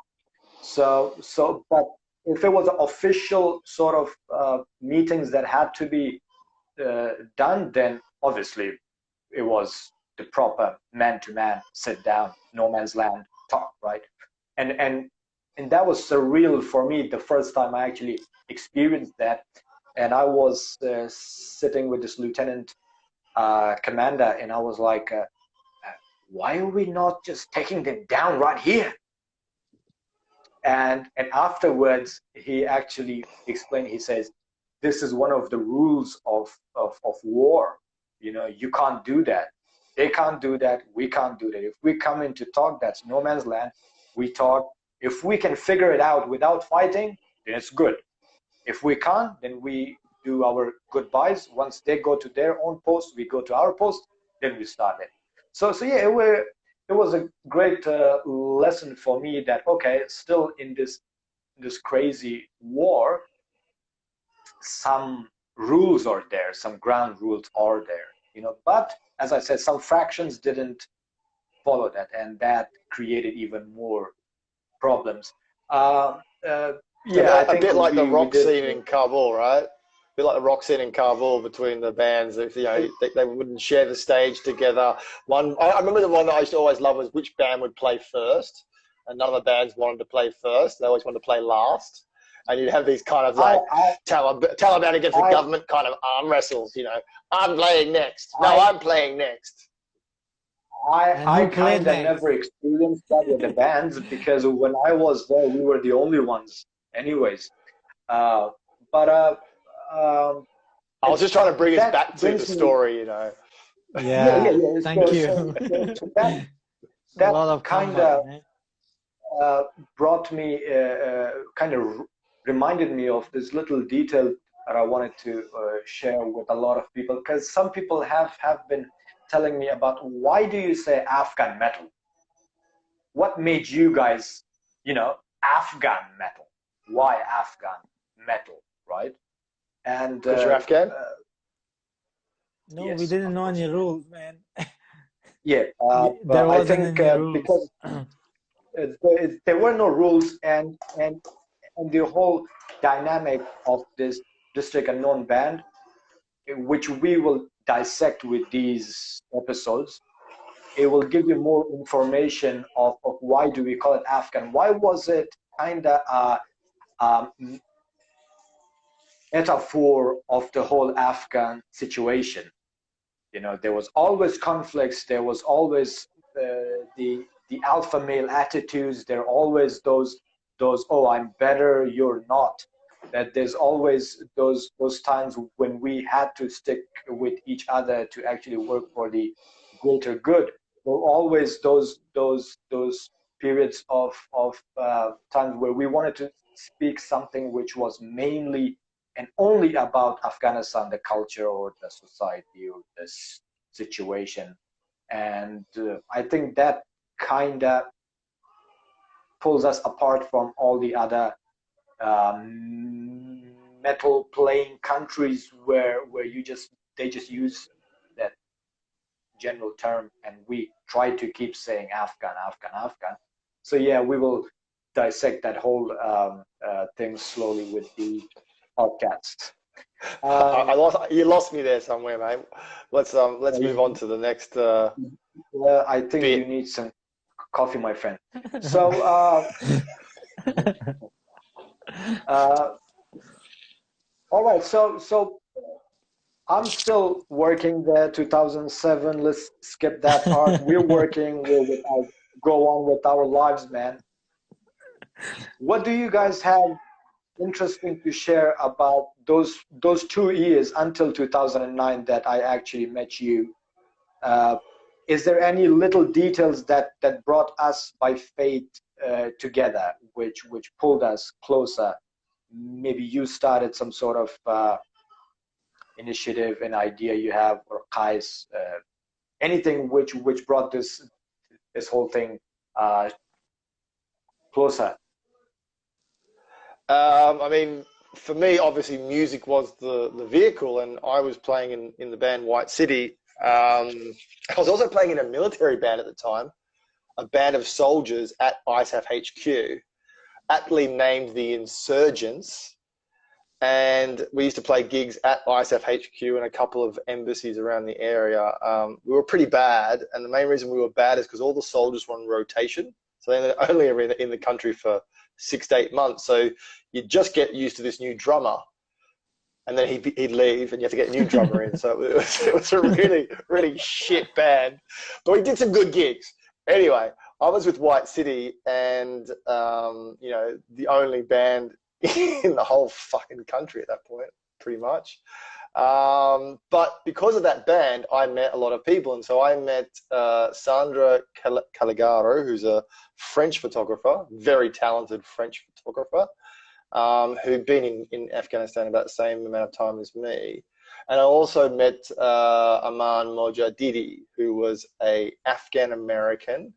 So, but if it was official sort of meetings that had to be done, then obviously it was the proper man-to-man, sit down, no man's land talk, right? And that was surreal for me the first time I actually experienced that. And I was sitting with this lieutenant commander, and I was like, why are we not just taking them down right here? And afterwards, he actually explained, he says, this is one of the rules of war. You know, you can't do that. They can't do that. We can't do that. If we come in to talk, that's no man's land. We talk. If we can figure it out without fighting, then it's good. If we can't, then we do our goodbyes. Once they go to their own post, we go to our post, then we start it. So yeah, it was a great lesson for me that, okay, still in this crazy war, some rules are there, some ground rules are there, you know, but as I said, some fractions didn't follow that, and that created even more problems. Yeah, a bit like the rock scene in Kabul, right? A bit like the rock scene in Kabul between the bands. If, you know, they wouldn't share the stage together. I remember the one that I used to always love was which band would play first, and none of the bands wanted to play first. They always wanted to play last. And you'd have these kind of like Taliban against the government kind of arm wrestles, you know. I'm playing next. No, I'm playing next. I kind of never experienced that with the bands, because when I was there, we were the only ones anyways. I was just trying to bring us back to the story, you know. Yeah. Thank you. That a lot of kind of brought me, kind of reminded me of this little detail that I wanted to share with a lot of people, because some people have been telling me about, why do you say Afghan metal? What made you guys, you know, Afghan metal? Why Afghan metal, right? And because you're Afghan? No, yes, we didn't know any rules, man. Yeah, there wasn't I think any rules. because there were no rules, and the whole dynamic of this District Unknown band, which we will dissect with these episodes, it will give you more information of why do we call it Afghan. Why was it kind of a metaphor of the whole Afghan situation? You know, there was always conflicts. There was always the alpha male attitudes. There are always those oh, I'm better, you're not. That there's always those times when we had to stick with each other to actually work for the greater good. There were always those periods of times where we wanted to speak something which was mainly and only about Afghanistan, the culture or the society or this situation. And I think that kind of pulls us apart from all the other metal playing countries where they just use that general term, and we try to keep saying Afghan. So yeah, we will dissect that whole thing slowly with the podcast. You lost me there somewhere, mate. Let's move on to the next. I think you need some coffee, my friend. So. All right, so I'm still working there. 2007. Let's skip that part. We're working. We'll go on with our lives, man. What do you guys have interesting to share about those 2 years until 2009 that I actually met you? Is there any little details that brought us by fate together, which pulled us closer? Maybe you started some sort of initiative, an idea you have, or Kais, anything which brought this whole thing closer. I mean, for me, obviously, music was the vehicle, and I was playing in the band White City. I was also playing in a military band at the time, a band of soldiers at ISAF HQ, aptly named the Insurgents. And we used to play gigs at ISAF HQ and a couple of embassies around the area. We were pretty bad, and the main reason we were bad is because all the soldiers were on rotation. So they only were in the country for 6 to 8 months. So you just get used to this new drummer. and then he'd leave, and you have to get a new drummer in. So it was a really, really shit band. But we did some good gigs. Anyway, I was with White City, and, you know, the only band in the whole fucking country at that point, pretty much. But because of that band, I met a lot of people. And so I met Sandra Caligaro, who's a French photographer, very talented French photographer, who'd been in Afghanistan about the same amount of time as me. And I also met Aman Mojadidi, who was an Afghan-American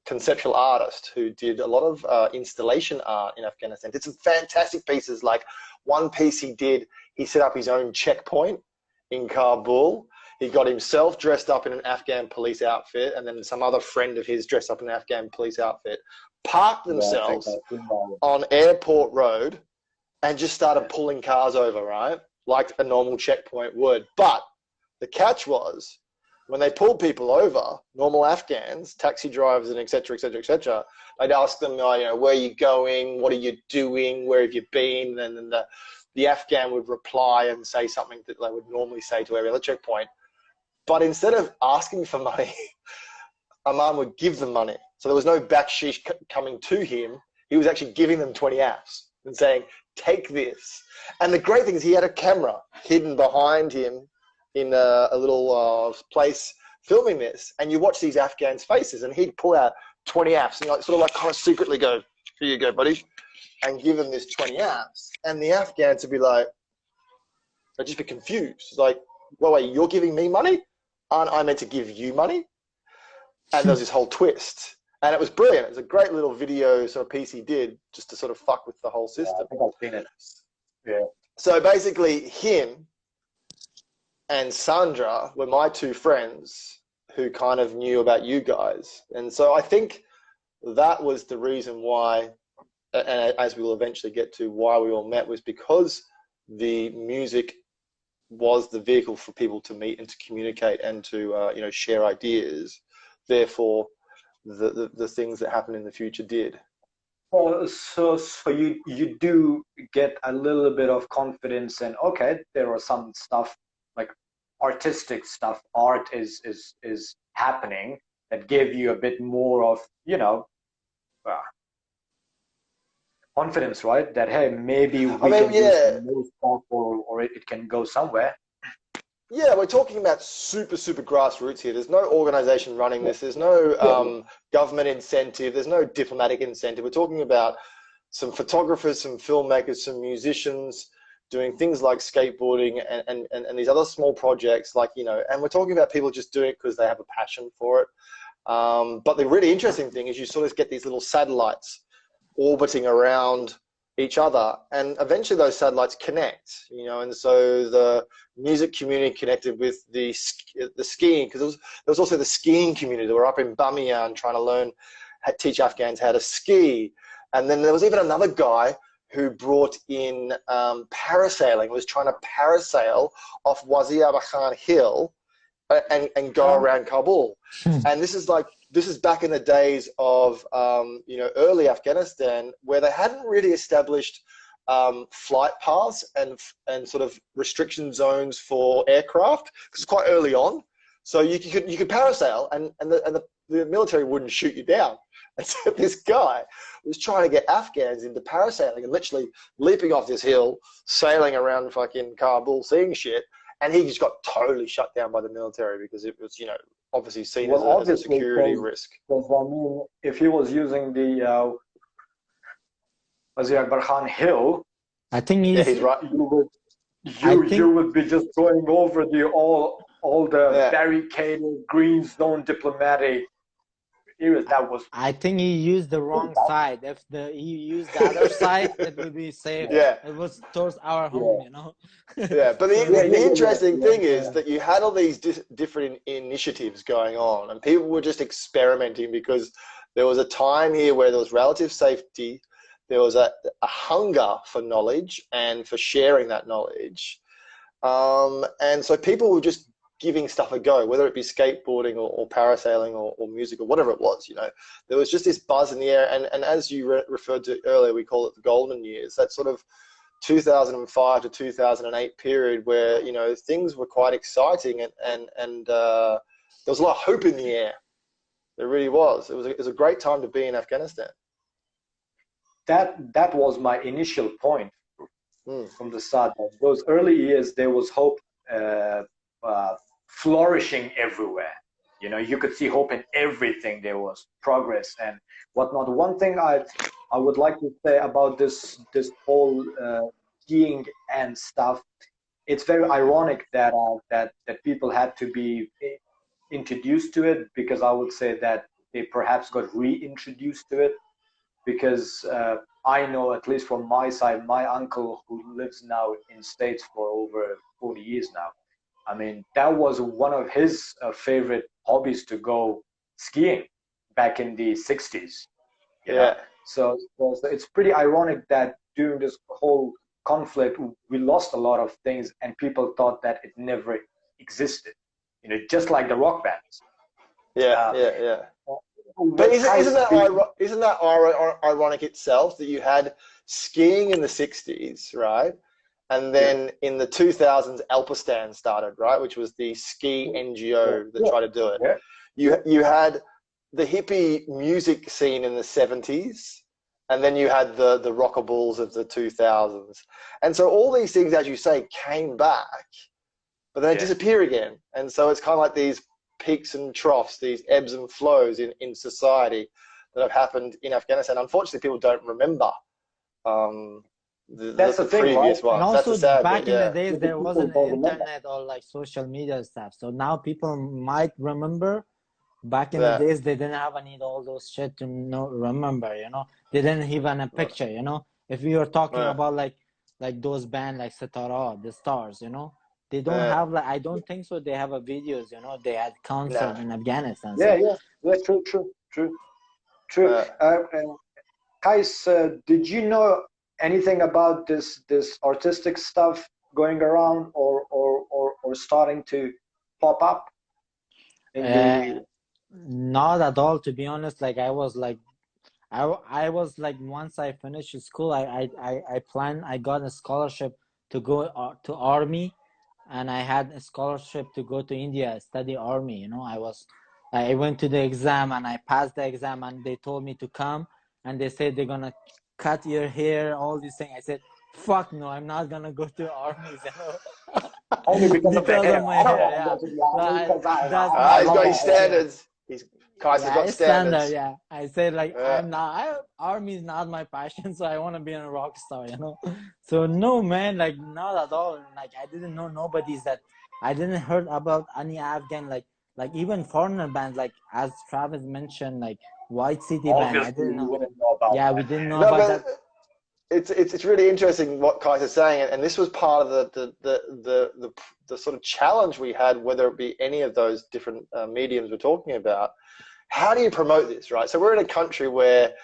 conceptual artist who did a lot of installation art in Afghanistan. Did some fantastic pieces. Like one piece he did, he set up his own checkpoint in Kabul. He got himself dressed up in an Afghan police outfit, and then some other friend of his dressed up in an Afghan police outfit, parked themselves on Airport Road and just started pulling cars over, right? Like a normal checkpoint would. But the catch was, when they pulled people over, normal Afghans, taxi drivers, and et cetera, et cetera, et cetera, I'd ask them, you know, where are you going? What are you doing? Where have you been? And then the Afghan would reply and say something that they would normally say to every other checkpoint. But instead of asking for money, Aman would give them money. So there was no backsheesh coming to him. He was actually giving them 20 apps and saying, take this. And the great thing is he had a camera hidden behind him in a little place filming this, and you watch these Afghans' faces, and he'd pull out 20 apps and sort of kind of secretly go, here you go, buddy, and give them this 20 apps. And the Afghans would be like, they'd just be confused. Like, well, wait, you're giving me money? Aren't I meant to give you money? And there was this whole twist. And it was brilliant. It was a great little video sort of piece he did just to sort of fuck with the whole system. Yeah, I think I've seen it. Yeah. So basically him and Sandra were my two friends who kind of knew about you guys. And so I think that was the reason why, and as we will eventually get to, why we all met, was because the music was the vehicle for people to meet and to communicate and to, you know, share ideas. Therefore, the things that happen in the future did. So you do get a little bit of confidence in, okay, there are some stuff like artistic stuff, art is happening, that gave you a bit more of, you know, confidence, right? That, hey, maybe we can do some more stuff, or it can go somewhere. Yeah, we're talking about super grassroots here. There's no organization running this. There's no government incentive. There's no diplomatic incentive. We're talking about some photographers, some filmmakers, some musicians doing things like skateboarding and these other small projects, like, you know, and we're talking about people just doing it because they have a passion for it. But the really interesting thing is you sort of get these little satellites orbiting around each other, and eventually those satellites connect, you know, and so the music community connected with the skiing, because there was also the skiing community that were up in Bamiyan trying to teach Afghans how to ski. And then there was even another guy who brought in parasailing, was trying to parasail off Wazir Khan Hill and go around Kabul. And this is back in the days of, you know, early Afghanistan, where they hadn't really established flight paths and sort of restriction zones for aircraft, because it's quite early on. So you could parasail, and the military wouldn't shoot you down. And so this guy was trying to get Afghans into parasailing and literally leaping off this hill, sailing around fucking Kabul, seeing shit. And he just got totally shut down by the military because it was, you know, obviously seen as a security risk. Because, I mean, if he was using the Wazir Khan Hill, I think he's right. You would be just going over all the barricaded green zone diplomatic. I think he used the wrong side. If he used the other side, it would be safe. Yeah. It was towards our home, you know. Yeah, but the interesting thing is that you had all these different initiatives going on, and people were just experimenting because there was a time here where there was relative safety, there was a hunger for knowledge and for sharing that knowledge, and so people were just giving stuff a go, whether it be skateboarding or parasailing or music or whatever it was, you know. There was just this buzz in the air, and as you referred to earlier, we call it the golden years. That sort of 2005 to 2008 period where, you know, things were quite exciting and there was a lot of hope in the air. There really was. It was a great time to be in Afghanistan. That was my initial point from the start. Those early years, there was hope flourishing everywhere. You know, you could see hope in everything. There was progress and whatnot. One thing I would like to say about this whole skiing and stuff, it's very ironic that people had to be introduced to it, because I would say that they perhaps got reintroduced to it, because I know, at least from my side, my uncle who lives now in States for over 40 years now, I mean, that was one of his favorite hobbies, to go skiing back in the 60s. You know? So it's pretty ironic that during this whole conflict, we lost a lot of things and people thought that it never existed. You know, just like the rock bands. But isn't that ironic itself, that you had skiing in the 60s, right? And then in the 2000s, Alpistan started, right? Which was the ski NGO that tried to do it. You had the hippie music scene in the 70s, and then you had the Rockabuls of the 2000s. And so all these things, as you say, came back, but then they disappear again. And so it's kind of like these peaks and troughs, these ebbs and flows in society that have happened in Afghanistan. Unfortunately, people don't remember that's the thing, previous right? ones. And also, That's back bit, in the days, there wasn't internet or like social media stuff. So now people might remember. Back in the days, they didn't have any all those shit to remember. You know, they didn't even a picture. You know, if we were talking about like those bands like Sitara, the Stars, you know, they don't have like, I don't think so. They have a videos. You know, they had concert in Afghanistan. So. True. Kais, did you know anything about this artistic stuff going around or starting to pop up in the... Not at all, to be honest. Like I was like once I finished school, I got a scholarship to go to army, and I had a scholarship to go to India, study army. You know, I went to the exam and I passed the exam, and they told me to come, and they said they're gonna cut your hair, all these things. I said, fuck no, I'm not gonna go to armies, you know. Only because of the hair. My hair, he's got his standards. Kais has got standards. I said like army is not my passion, so I want to be a rock star, you know. So no, man, like not at all. Like I didn't know nobody's that. I didn't heard about any Afghan like even foreigner bands, like as Travis mentioned, like White City band. I didn't know. We didn't know about that. It's really interesting what Kais is saying, and this was part of the sort of challenge we had, whether it be any of those different mediums we're talking about. How do you promote this, right? So we're in a country where,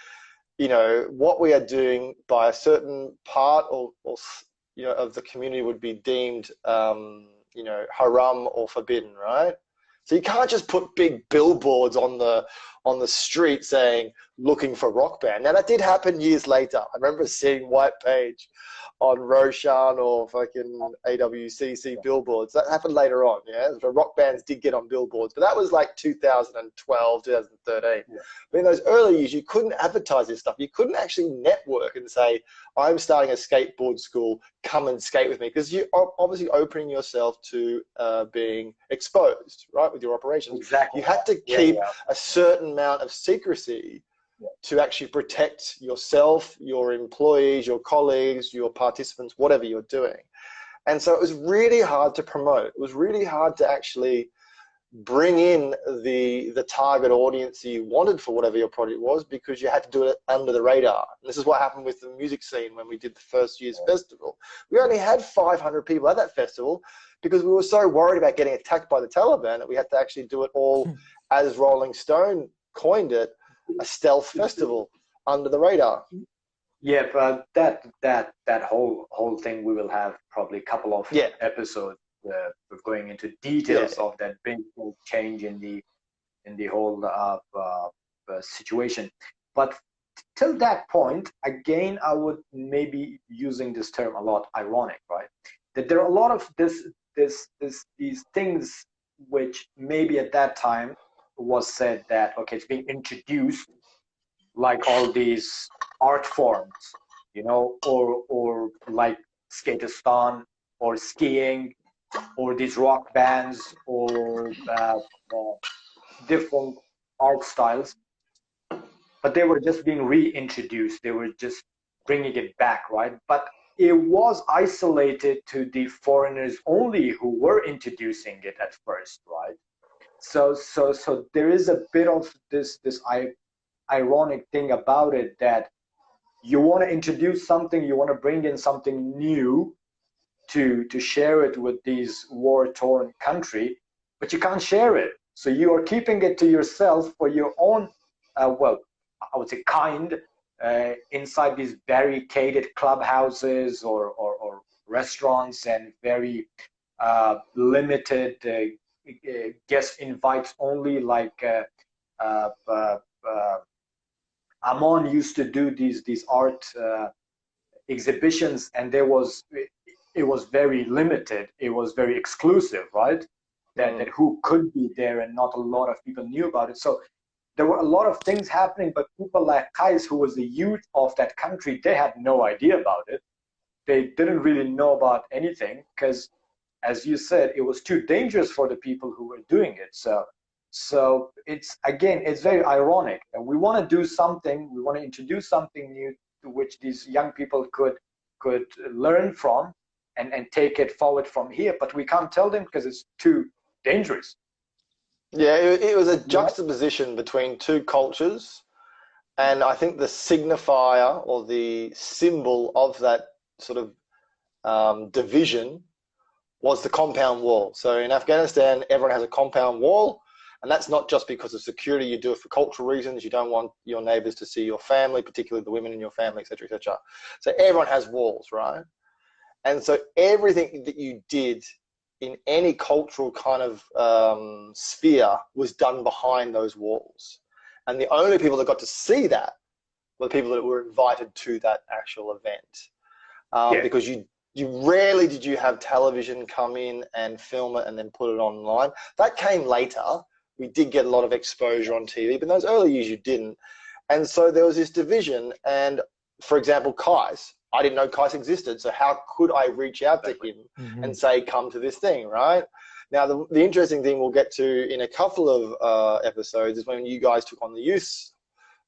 you know, what we are doing by a certain part or you know, of the community would be deemed, you know, haram or forbidden, right? So you can't just put big billboards on the street saying, looking for rock band. Now that did happen years later. I remember seeing White Page on Roshan or fucking AWCC billboards. That happened later on, So rock bands did get on billboards, but that was like 2012, 2013. But in those early years, you couldn't advertise this stuff. You couldn't actually network and say, I'm starting a skateboard school, come and skate with me. Because you're obviously opening yourself to being exposed, right, with your operations. Exactly. You had to keep a certain amount of secrecy to actually protect yourself, your employees, your colleagues, your participants, whatever you're doing. And so it was really hard to promote. It was really hard to actually bring in the target audience you wanted for whatever your project was, because you had to do it under the radar. And this is what happened with the music scene when we did the first year's festival. We only had 500 people at that festival because we were so worried about getting attacked by the Taliban that we had to actually do it all, as Rolling Stone coined it, a stealth festival under the radar. Yeah, but that whole thing, we will have probably a couple of episodes going into details of that big change in the whole situation. But till that point, again, I would maybe using this term a lot, ironic, right? That there are a lot of these things which maybe at that time was said that, okay, it's being introduced, like all these art forms, or like skatistan or skiing or these rock bands or different art styles, but they were just being reintroduced. They were just bringing it back, right? But it was isolated to the foreigners only who were introducing it at first, right? So there is a bit of this ironic thing about it, that you want to introduce something, you want to bring in something new to share it with these war-torn country, but you can't share it. So you are keeping it to yourself for your own, well, I would say inside these barricaded clubhouses or restaurants, and very limited guest invites only, like Amon used to do these art exhibitions, and it was very limited. It was very exclusive, right? That who could be there, and not a lot of people knew about it. So there were a lot of things happening, but people like Kais, who was the youth of that country, they had no idea about it. They didn't really know about anything, because, as you said, it was too dangerous for the people who were doing it. So it's very ironic. And we want to do something, we want to introduce something new to which these young people could learn from and take it forward from here, but we can't tell them because it's too dangerous. Yeah, it was a juxtaposition between two cultures, and I think the signifier or the symbol of that sort of division was the compound wall. So in Afghanistan, everyone has a compound wall, and that's not just because of security. You do it for cultural reasons. You don't want your neighbors to see your family, particularly the women in your family, etc., etc. So everyone has walls, right? And so everything that you did in any cultural kind of sphere was done behind those walls. And the only people that got to see that were the people that were invited to that actual event. Because you rarely did you have television come in and film it and then put it online. That came later. We did get a lot of exposure on TV, but in those early years you didn't. And so there was this division. And for example, Kais, I didn't know Kais existed, so how could I reach out to him and say, come to this thing, right? Now, the interesting thing we'll get to in a couple of episodes is when you guys took on the youth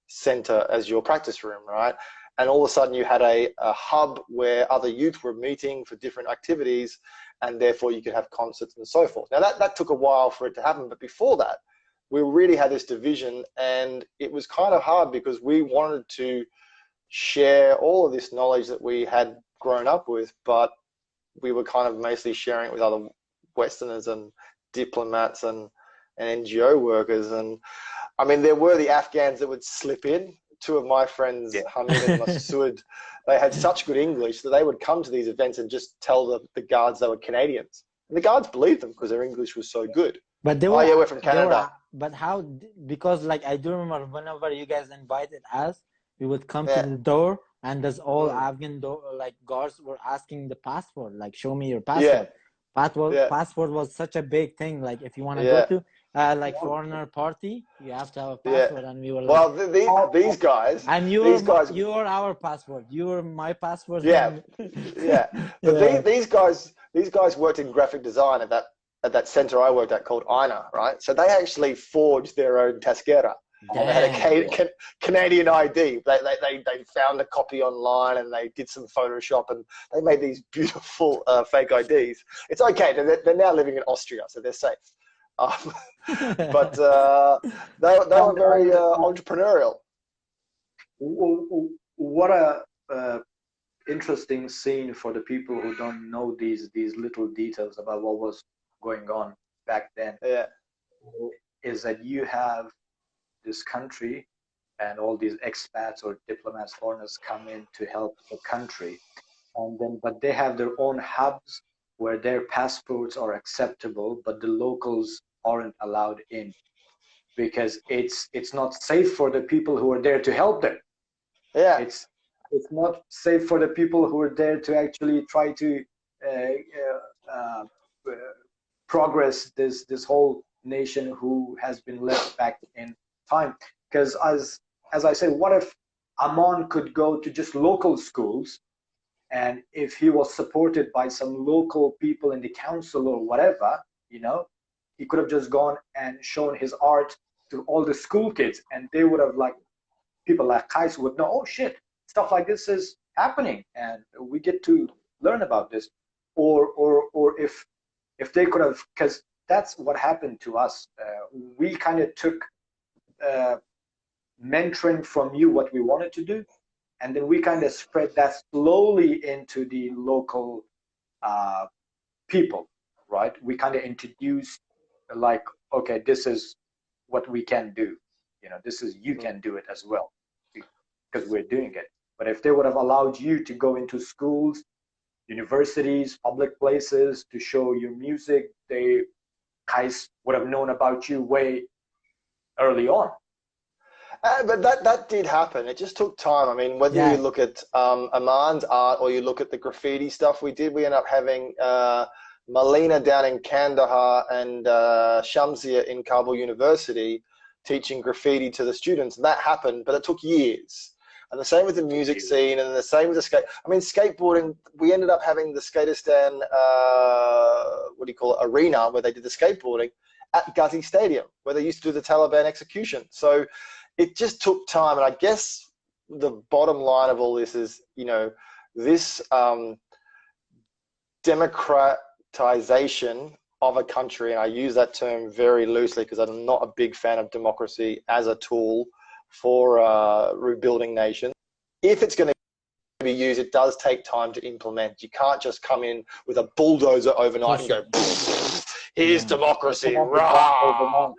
center as your practice room, right? And all of a sudden you had a hub where other youth were meeting for different activities, and therefore you could have concerts and so forth. Now, that took a while for it to happen, but before that, we really had this division, and it was kind of hard because we wanted to share all of this knowledge that we had grown up with, but we were kind of mostly sharing it with other Westerners and diplomats and NGO workers. And I mean, there were the Afghans that would slip in. Two of my friends, Hamid and Masood, they had such good English that they would come to these events and just tell the guards they were Canadians. And the guards believed them because their English was so good. But they were, we're from Canada. But how? Because like I do remember whenever you guys invited us, we would come to the door, and there's all Afghan guards were asking the passport, like, show me your passport. Passport was such a big thing. Like, if you want to go to foreigner party, you have to have a passport. And we were like, well, these guys, and you're our passport. You're my passport. But these guys worked in graphic design at that center I worked at called Aina, right? So they actually forged their own taskera. They had a Canadian ID. They found a copy online and they did some Photoshop and they made these beautiful fake IDs. It's okay. They're now living in Austria, so they're safe. But they were very entrepreneurial. What a interesting scene for the people who don't know these little details about what was going on back then. Is that you have this country and all these expats or diplomats, foreigners come in to help the country, and then but they have their own hubs where their passports are acceptable, but the locals aren't allowed in because it's not safe for the people who are there to help them. Yeah. It's not safe for the people who are there to actually try to progress this whole nation who has been left back in time. Because as I say, what if Aman could go to just local schools, and if he was supported by some local people in the council or whatever, he could have just gone and shown his art to all the school kids, and they would have, like, people like Kais would know, oh shit, stuff like this is happening, and we get to learn about this. Or if they could have, because that's what happened to us. We kind of took mentoring from you what we wanted to do, and then we kind of spread that slowly into the local people, right? We kind of introduced, like, okay, this is what we can do. This is, you can do it as well, because we're doing it. But if they would have allowed you to go into schools, universities, public places to show your music, guys would have known about you way early on. But that did happen. It just took time. I mean, whether you look at Aman's art or you look at the graffiti stuff we did, we ended up having Malina down in Kandahar and Shamsia in Kabul University teaching graffiti to the students. And that happened, but it took years. And the same with the music scene, and the same with the skateboarding. We ended up having the Skaterstan, arena, where they did the skateboarding at Ghazi Stadium, where they used to do the Taliban execution. So it just took time. And I guess the bottom line of all this is, this democratization of a country, and I use that term very loosely because I'm not a big fan of democracy as a tool for rebuilding nations. If it's going to be used, it does take time to implement. You can't just come in with a bulldozer overnight and go, here's democracy, rah!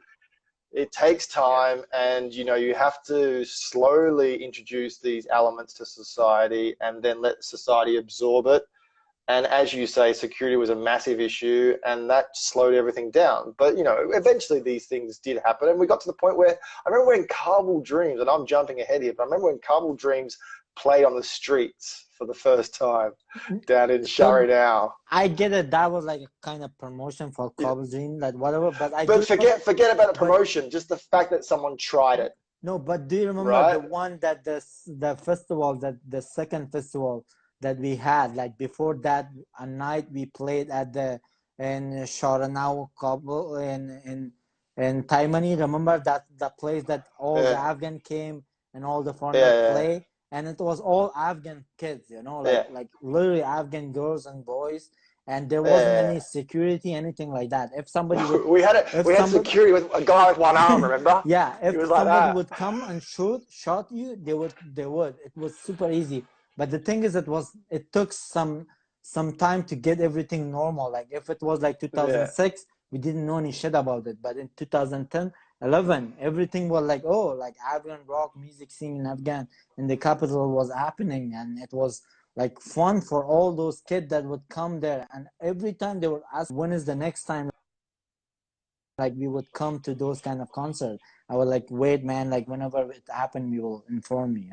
It takes time, and you have to slowly introduce these elements to society and then let society absorb it. And as you say, security was a massive issue, and that slowed everything down. But, eventually these things did happen. And we got to the point where, I remember when Kabul Dreams, and I'm jumping ahead here, but I remember when Kabul Dreams played on the streets for the first time down in Sharinau. I get it. That was like a kind of promotion for Kabul Dreams, like whatever. But forget about the promotion, just the fact that someone tried it. No, but do you remember the one that the festival, that the second festival that we had, like before that, a night we played in Sharanau, Kabul, in Taimani. Remember that place that all the Afghan came and all the foreigners play, and it was all Afghan kids, like literally Afghan girls and boys, and there wasn't any security, anything like that. If somebody we had security with a guy with one arm, remember? If somebody would come and shot you, they would. It was super easy. But the thing is, it took some time to get everything normal. Like if it was like 2006, we didn't know any shit about it. But in 2010, 11, everything was like, Afghan rock music scene in the capital was happening, and it was like fun for all those kids that would come there. And every time they would ask, when is the next time? Like we would come to those kind of concerts. I was like, wait, man, like whenever it happened, you will inform me,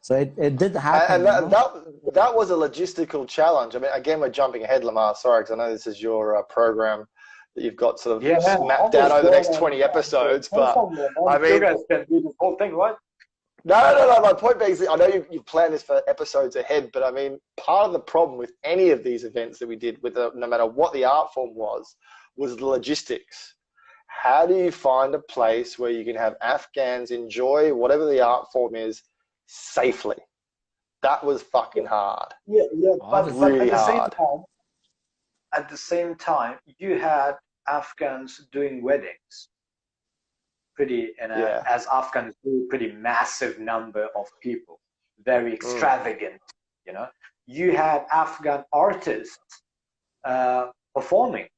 So it did happen. And that was a logistical challenge. I mean, again, we're jumping ahead, Lamar. Sorry, because I know this is your program that you've got sort of mapped out over the next 20 episodes. But I mean, you guys can do this whole thing, right? No. My point being, I know you've planned this for episodes ahead, but I mean, part of the problem with any of these events that we did, no matter what the art form was the logistics. How do you find a place where you can have Afghans enjoy whatever the art form is safely? That was fucking hard. But really at the same time, you had Afghans doing weddings. As Afghans do, pretty massive number of people, very extravagant. You had Afghan artists performing.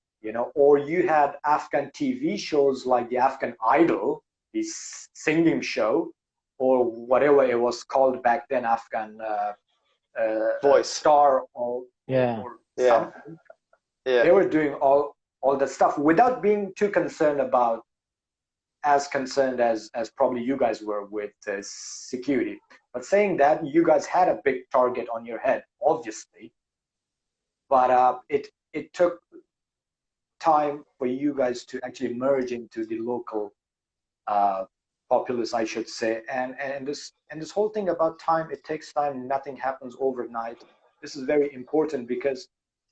Or you had Afghan TV shows like the Afghan Idol, the singing show, or whatever it was called back then, Afghan Voice Star or something. They were doing all that stuff without being too concerned about as concerned as probably you guys were with security. But saying that, you guys had a big target on your head, obviously. But it took time for you guys to actually merge into the local populace, I should say. And this whole thing about time, it takes time. Nothing happens overnight. This is very important because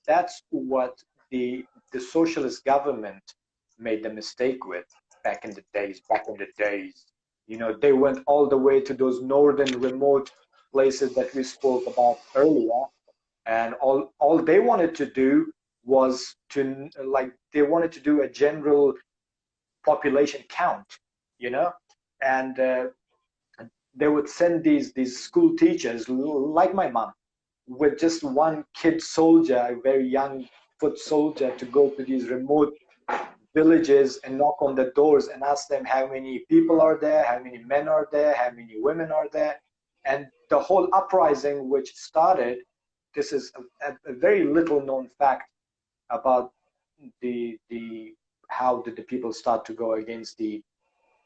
that's what the socialist government made the mistake with back in the days. You know, they went all the way to those northern remote places that we spoke about earlier, and all they wanted to do was to, like, they wanted to do a general population count, you know, and they would send these school teachers like my mom with just one kid soldier, a very young foot soldier, to go to these remote villages and knock on the doors and ask them how many people are there, how many men are there, how many women are there. And the whole uprising which started, this is a very little known fact about how did the people start to go against the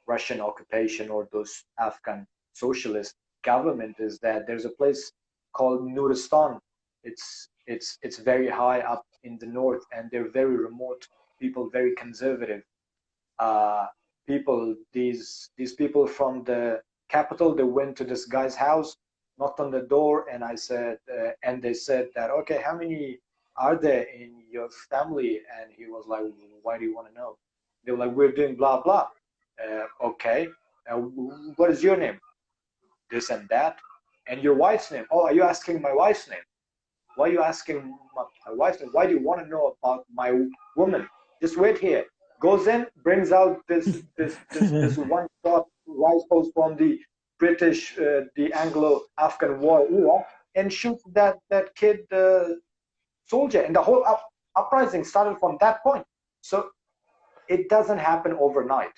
Russian occupation or those Afghan socialist government, is that there's a place called Nuristan. It's very high up in the north, and they're very remote people, very conservative people. These people from the capital, they went to this guy's house, knocked on the door, and I said, and they said that, okay, how many are there in your family? And he was like, why do you want to know? They were like, we're doing blah blah. Okay, what is your name? This and that. And your wife's name? Oh, are you asking my wife's name? Why are you asking my wife's name? Why do you want to know about my woman? Just wait here. Goes in, brings out this one-shot rifle from the British, the Anglo-Afghan war era, and shoots that kid soldier. And the whole uprising started from that point. So it doesn't happen overnight,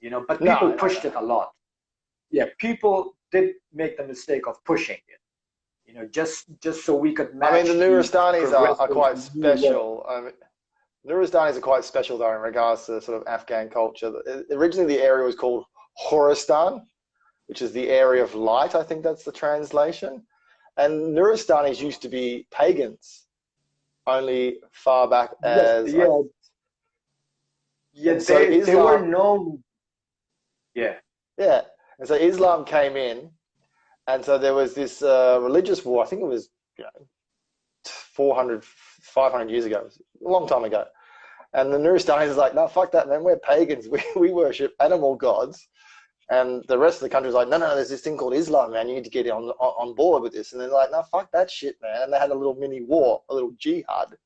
you know. But people pushed it a lot. Yeah, people did make the mistake of pushing it, you know, just so we could match. I mean, the Nuristanis are quite special. I mean, Nuristanis are quite special, though, in regards to sort of Afghan culture. Originally, the area was called Khorasan, which is the area of light. I think that's the translation. And Nuristanis used to be pagans, only far back as... They were known. Yeah. Yeah. And so Islam came in, and so there was this religious war. I think it was 400, 500 years ago, a long time ago. And the Nuristanis is like, no, fuck that, man. We're pagans. We worship animal gods. And the rest of the country is like, no, there's this thing called Islam, man. You need to get on board with this. And they're like, no, fuck that shit, man. And they had a little mini war, a little jihad.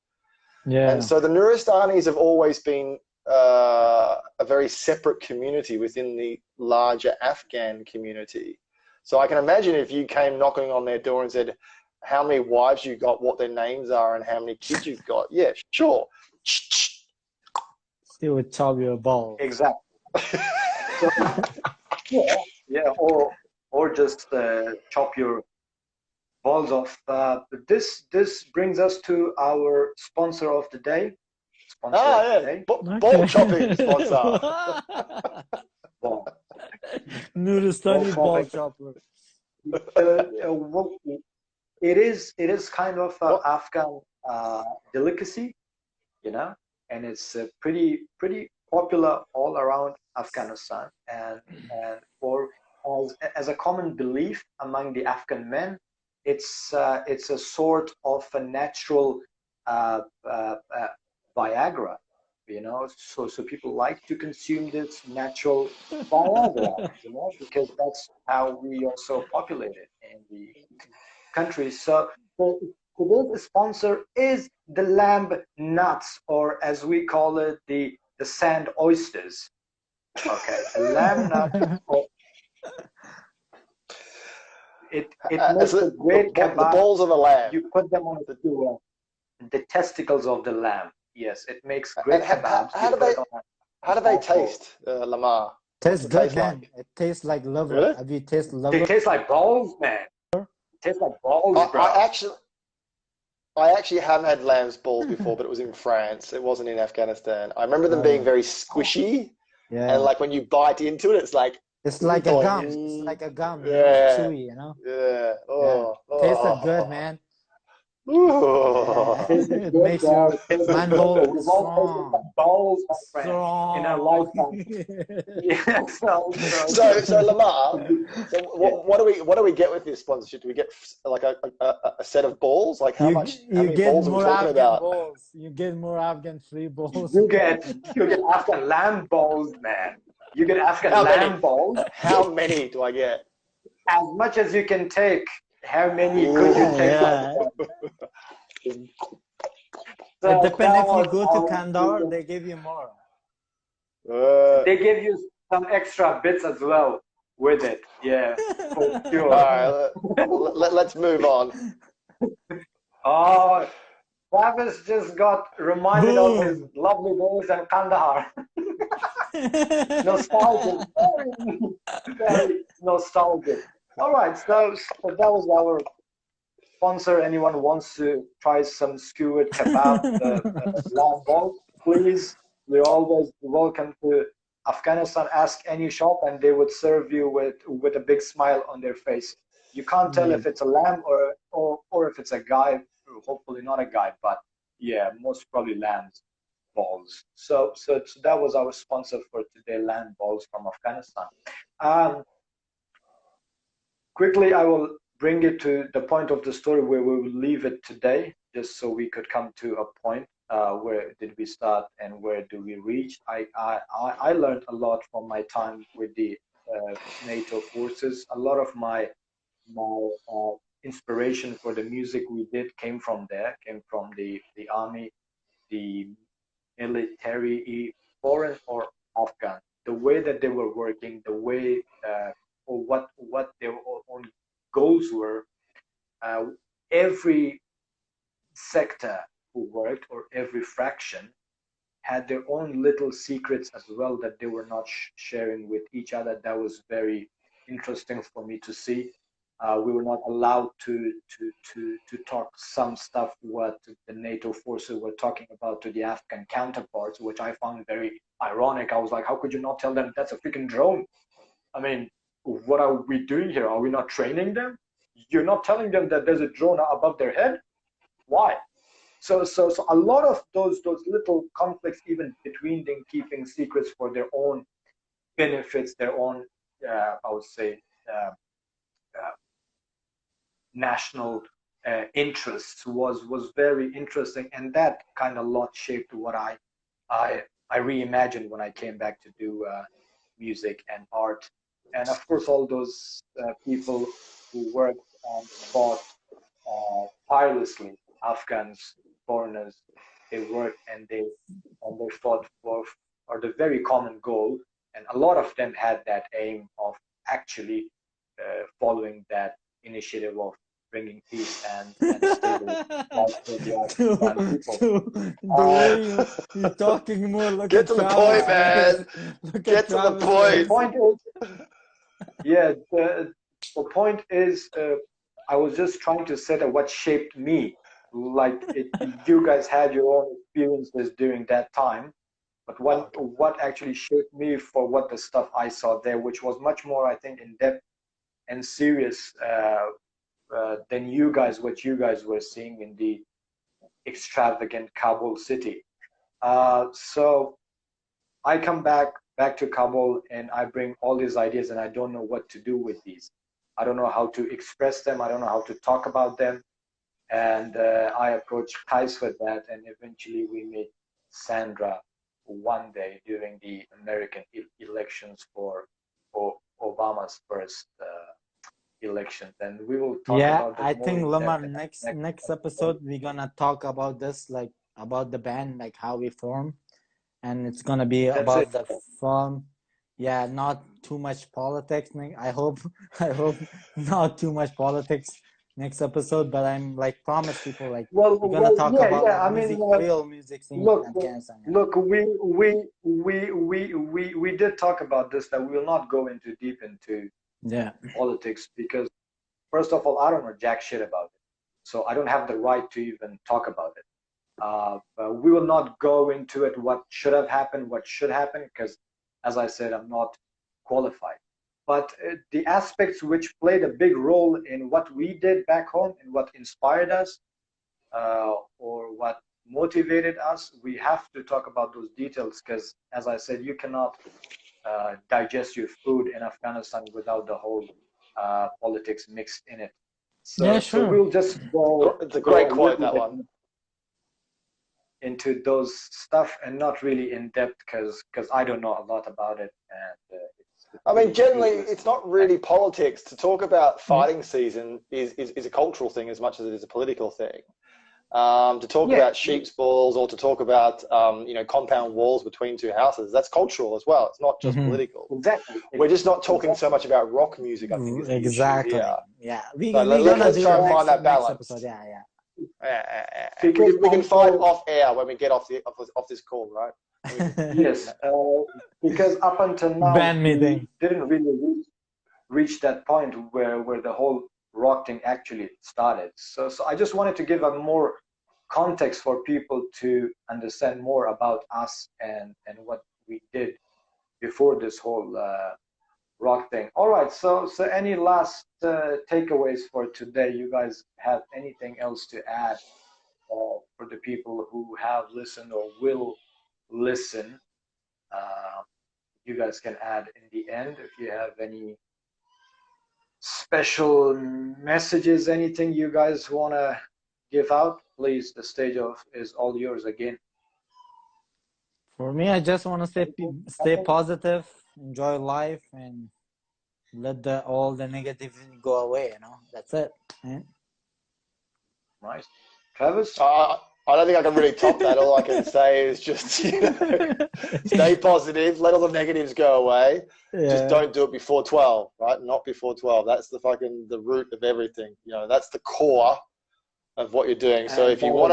Yeah. And so the Nuristanis have always been a very separate community within the larger Afghan community. So I can imagine if you came knocking on their door and said how many wives you got, what their names are, and how many kids you've got. Yeah, sure. Still would chop your ball. Exactly. Yeah, or just chop your balls off. This brings us to our sponsor of the day. Ball chopping sponsor. Nuristani ball chopper. It is kind of an Afghan delicacy, you know, and it's pretty popular all around Afghanistan, and for as a common belief among the Afghan men, it's a sort of a natural Viagra, you know, so people like to consume this natural Viagra, you know, because that's how we also populate it in the country. So today's sponsor is the lamb nuts, or as we call it, the sand oysters. Okay, the lamb nuts. It makes a great kebab. The balls of the lamb. You put them on the testicles of the lamb. Yes, it makes great kebabs. How do they taste, Lamar? Tastes good, man. Like? It tastes like liver. Really? Have you tasted liver? They taste like balls, man. It tastes like balls, bro. I actually haven't had lamb's balls before, but it was in France. It wasn't in Afghanistan. I remember them being very squishy, Yeah. And like when you bite into it, it's like it's like a gum. It's like a gum. Yeah. It's chewy, Yeah. Oh. Tasted good, man. Ooh. It makes your man ball We've all tasted some balls, my friend, strong. in our lifetime. Yeah, So Lamar, so what do we get with this sponsorship? Do we get like a set of balls? Like how many get balls are we more talking Afghan about? balls. You get more Afghan free balls. you get Afghan lamb balls, man. You get Afghan How lamb many? balls. How many do I get? As much as you can take. How many could you take? Yeah. So It depends if you was go to our- Kandahar, they give you more. They give you some extra bits as well with it. Yeah, for sure. All right, let's move on. Oh, Travis just got reminded of his Boom. lovely days in Kandahar. Nostalgic, very nostalgic. All right, so that was our sponsor. Anyone wants to try some skewered kebab, lamb balls, please. We're always welcome to Afghanistan. Ask any shop, and they would serve you with a big smile on their face. You can't tell if it's a lamb or if it's a guy. Hopefully not a guy, but yeah, most probably lamb's balls. So that was our sponsor for today, lamb balls from Afghanistan. Quickly, I will bring it to the point of the story where we will leave it today, just so we could come to a point. Where did we start and where do we reach? I learned a lot from my time with the NATO forces. A lot of my inspiration for the music we did came from there, came from the army, the military, foreign or Afghan. The way that they were working, the way or what their own goals were. Every sector who worked or every fraction had their own little secrets as well that they were not sharing with each other. That was very interesting for me to see. We were not allowed to talk some stuff what the NATO forces were talking about to the Afghan counterparts, which I found very ironic. I was like, how could you not tell them that's a freaking drone? I mean, what are we doing here? Are we not training them? You're not telling them that there's a drone above their head? Why? So a lot of those little conflicts, even between them, keeping secrets for their own benefits, their own, I would say, national interests, was very interesting, and that kind of lot shaped what I reimagined when I came back to do music and art, and of course all those people who worked and fought tirelessly, Afghans, foreigners, they worked and they fought for the very common goal, and a lot of them had that aim of actually following that initiative of bringing peace and stability for the Afghan people. The way you're talking more, look Get at to the Travis, point, man. Get to the point. The point is, yeah, the point is, I was just trying to say that what shaped me. Like you guys had your own experiences during that time, but what actually shaped me for what the stuff I saw there, which was much more, I think, in depth and serious than what you guys were seeing in the extravagant Kabul city. So I come back to Kabul and I bring all these ideas, and I don't know what to do with these. I don't know how to express them. I don't know how to talk about them. And I approached Kais with that, and eventually we met Sandra one day during the American elections for Obama's first elections, and we will talk about that. I more think in Lamar, depth next episode we're gonna talk about this, like about the band, like how we form, and it's gonna be about the film. Yeah, not too much politics. I hope not too much politics next episode, but I'm like promise people like we're gonna talk about like, music, real music scene in Afghanistan. Look, we did talk about this, that we will not go deep into politics, because first of all, I don't know jack shit about it, so I don't have the right to even talk about it. But we will not go into it what should have happened, what should happen, because as I said, I'm not qualified. But the aspects which played a big role in what we did back home and what inspired us, or what motivated us, we have to talk about those details, because, as I said, you cannot digest your food in Afghanistan without the whole politics mixed in it. So, Yeah, sure. So we'll just go. It's a great quote, that one. Into those stuff and not really in depth, because I don't know a lot about it. And I mean, generally, it's not really politics. To talk about fighting season is a cultural thing as much as it is a political thing. To talk about sheep's balls, or to talk about compound walls between two houses, that's cultural as well. It's not just political. Exactly. We're just not talking so much about rock music, I think, is the exactly. issue here. Yeah. Let's try and find that balance. Episode. Yeah. We can fight off air when we get off this call, right? Yes, because up until now, we didn't really reach that point where the whole rock thing actually started. So I just wanted to give a more context for people to understand more about us and what we did before this whole rock thing. All right, so any last takeaways for today? You guys have anything else to add for the people who have listened or will listen? You guys can add in the end if you have any special messages, anything you guys want to give out. Please, the stage is all yours again. For me, I just want to say, stay positive, enjoy life, and let all the negativity go away. That's it. Yeah. Nice. Travis? I don't think I can really top that. All I can say is just stay positive, let all the negatives go away. Yeah. Just don't do it before 12, right? Not before 12. That's the root of everything. That's the core of what you're doing. So if you want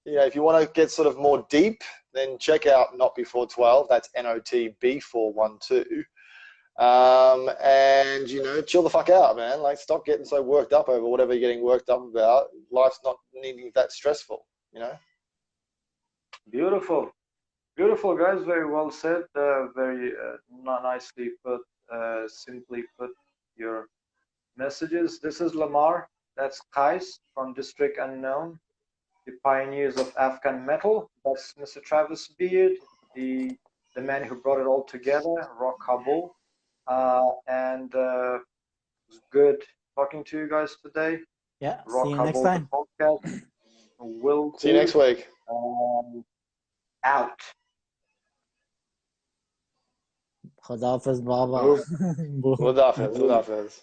to get sort of more deep, then check out Not Before 12. That's NOTB412. And chill the fuck out, man. Like, stop getting so worked up over whatever you're getting worked up about. Life's not needing that stressful, Beautiful guys, very well said. Very nicely put, simply put your messages. This is Lamar, that's Kais from District Unknown, the pioneers of Afghan metal. That's Mr. Travis Beard, the man who brought it all together, Rockabul. And it was good talking to you guys today. Yeah, see you next time. Podcast. See you next week. Out. Khudafaz Baba. Khudafaz.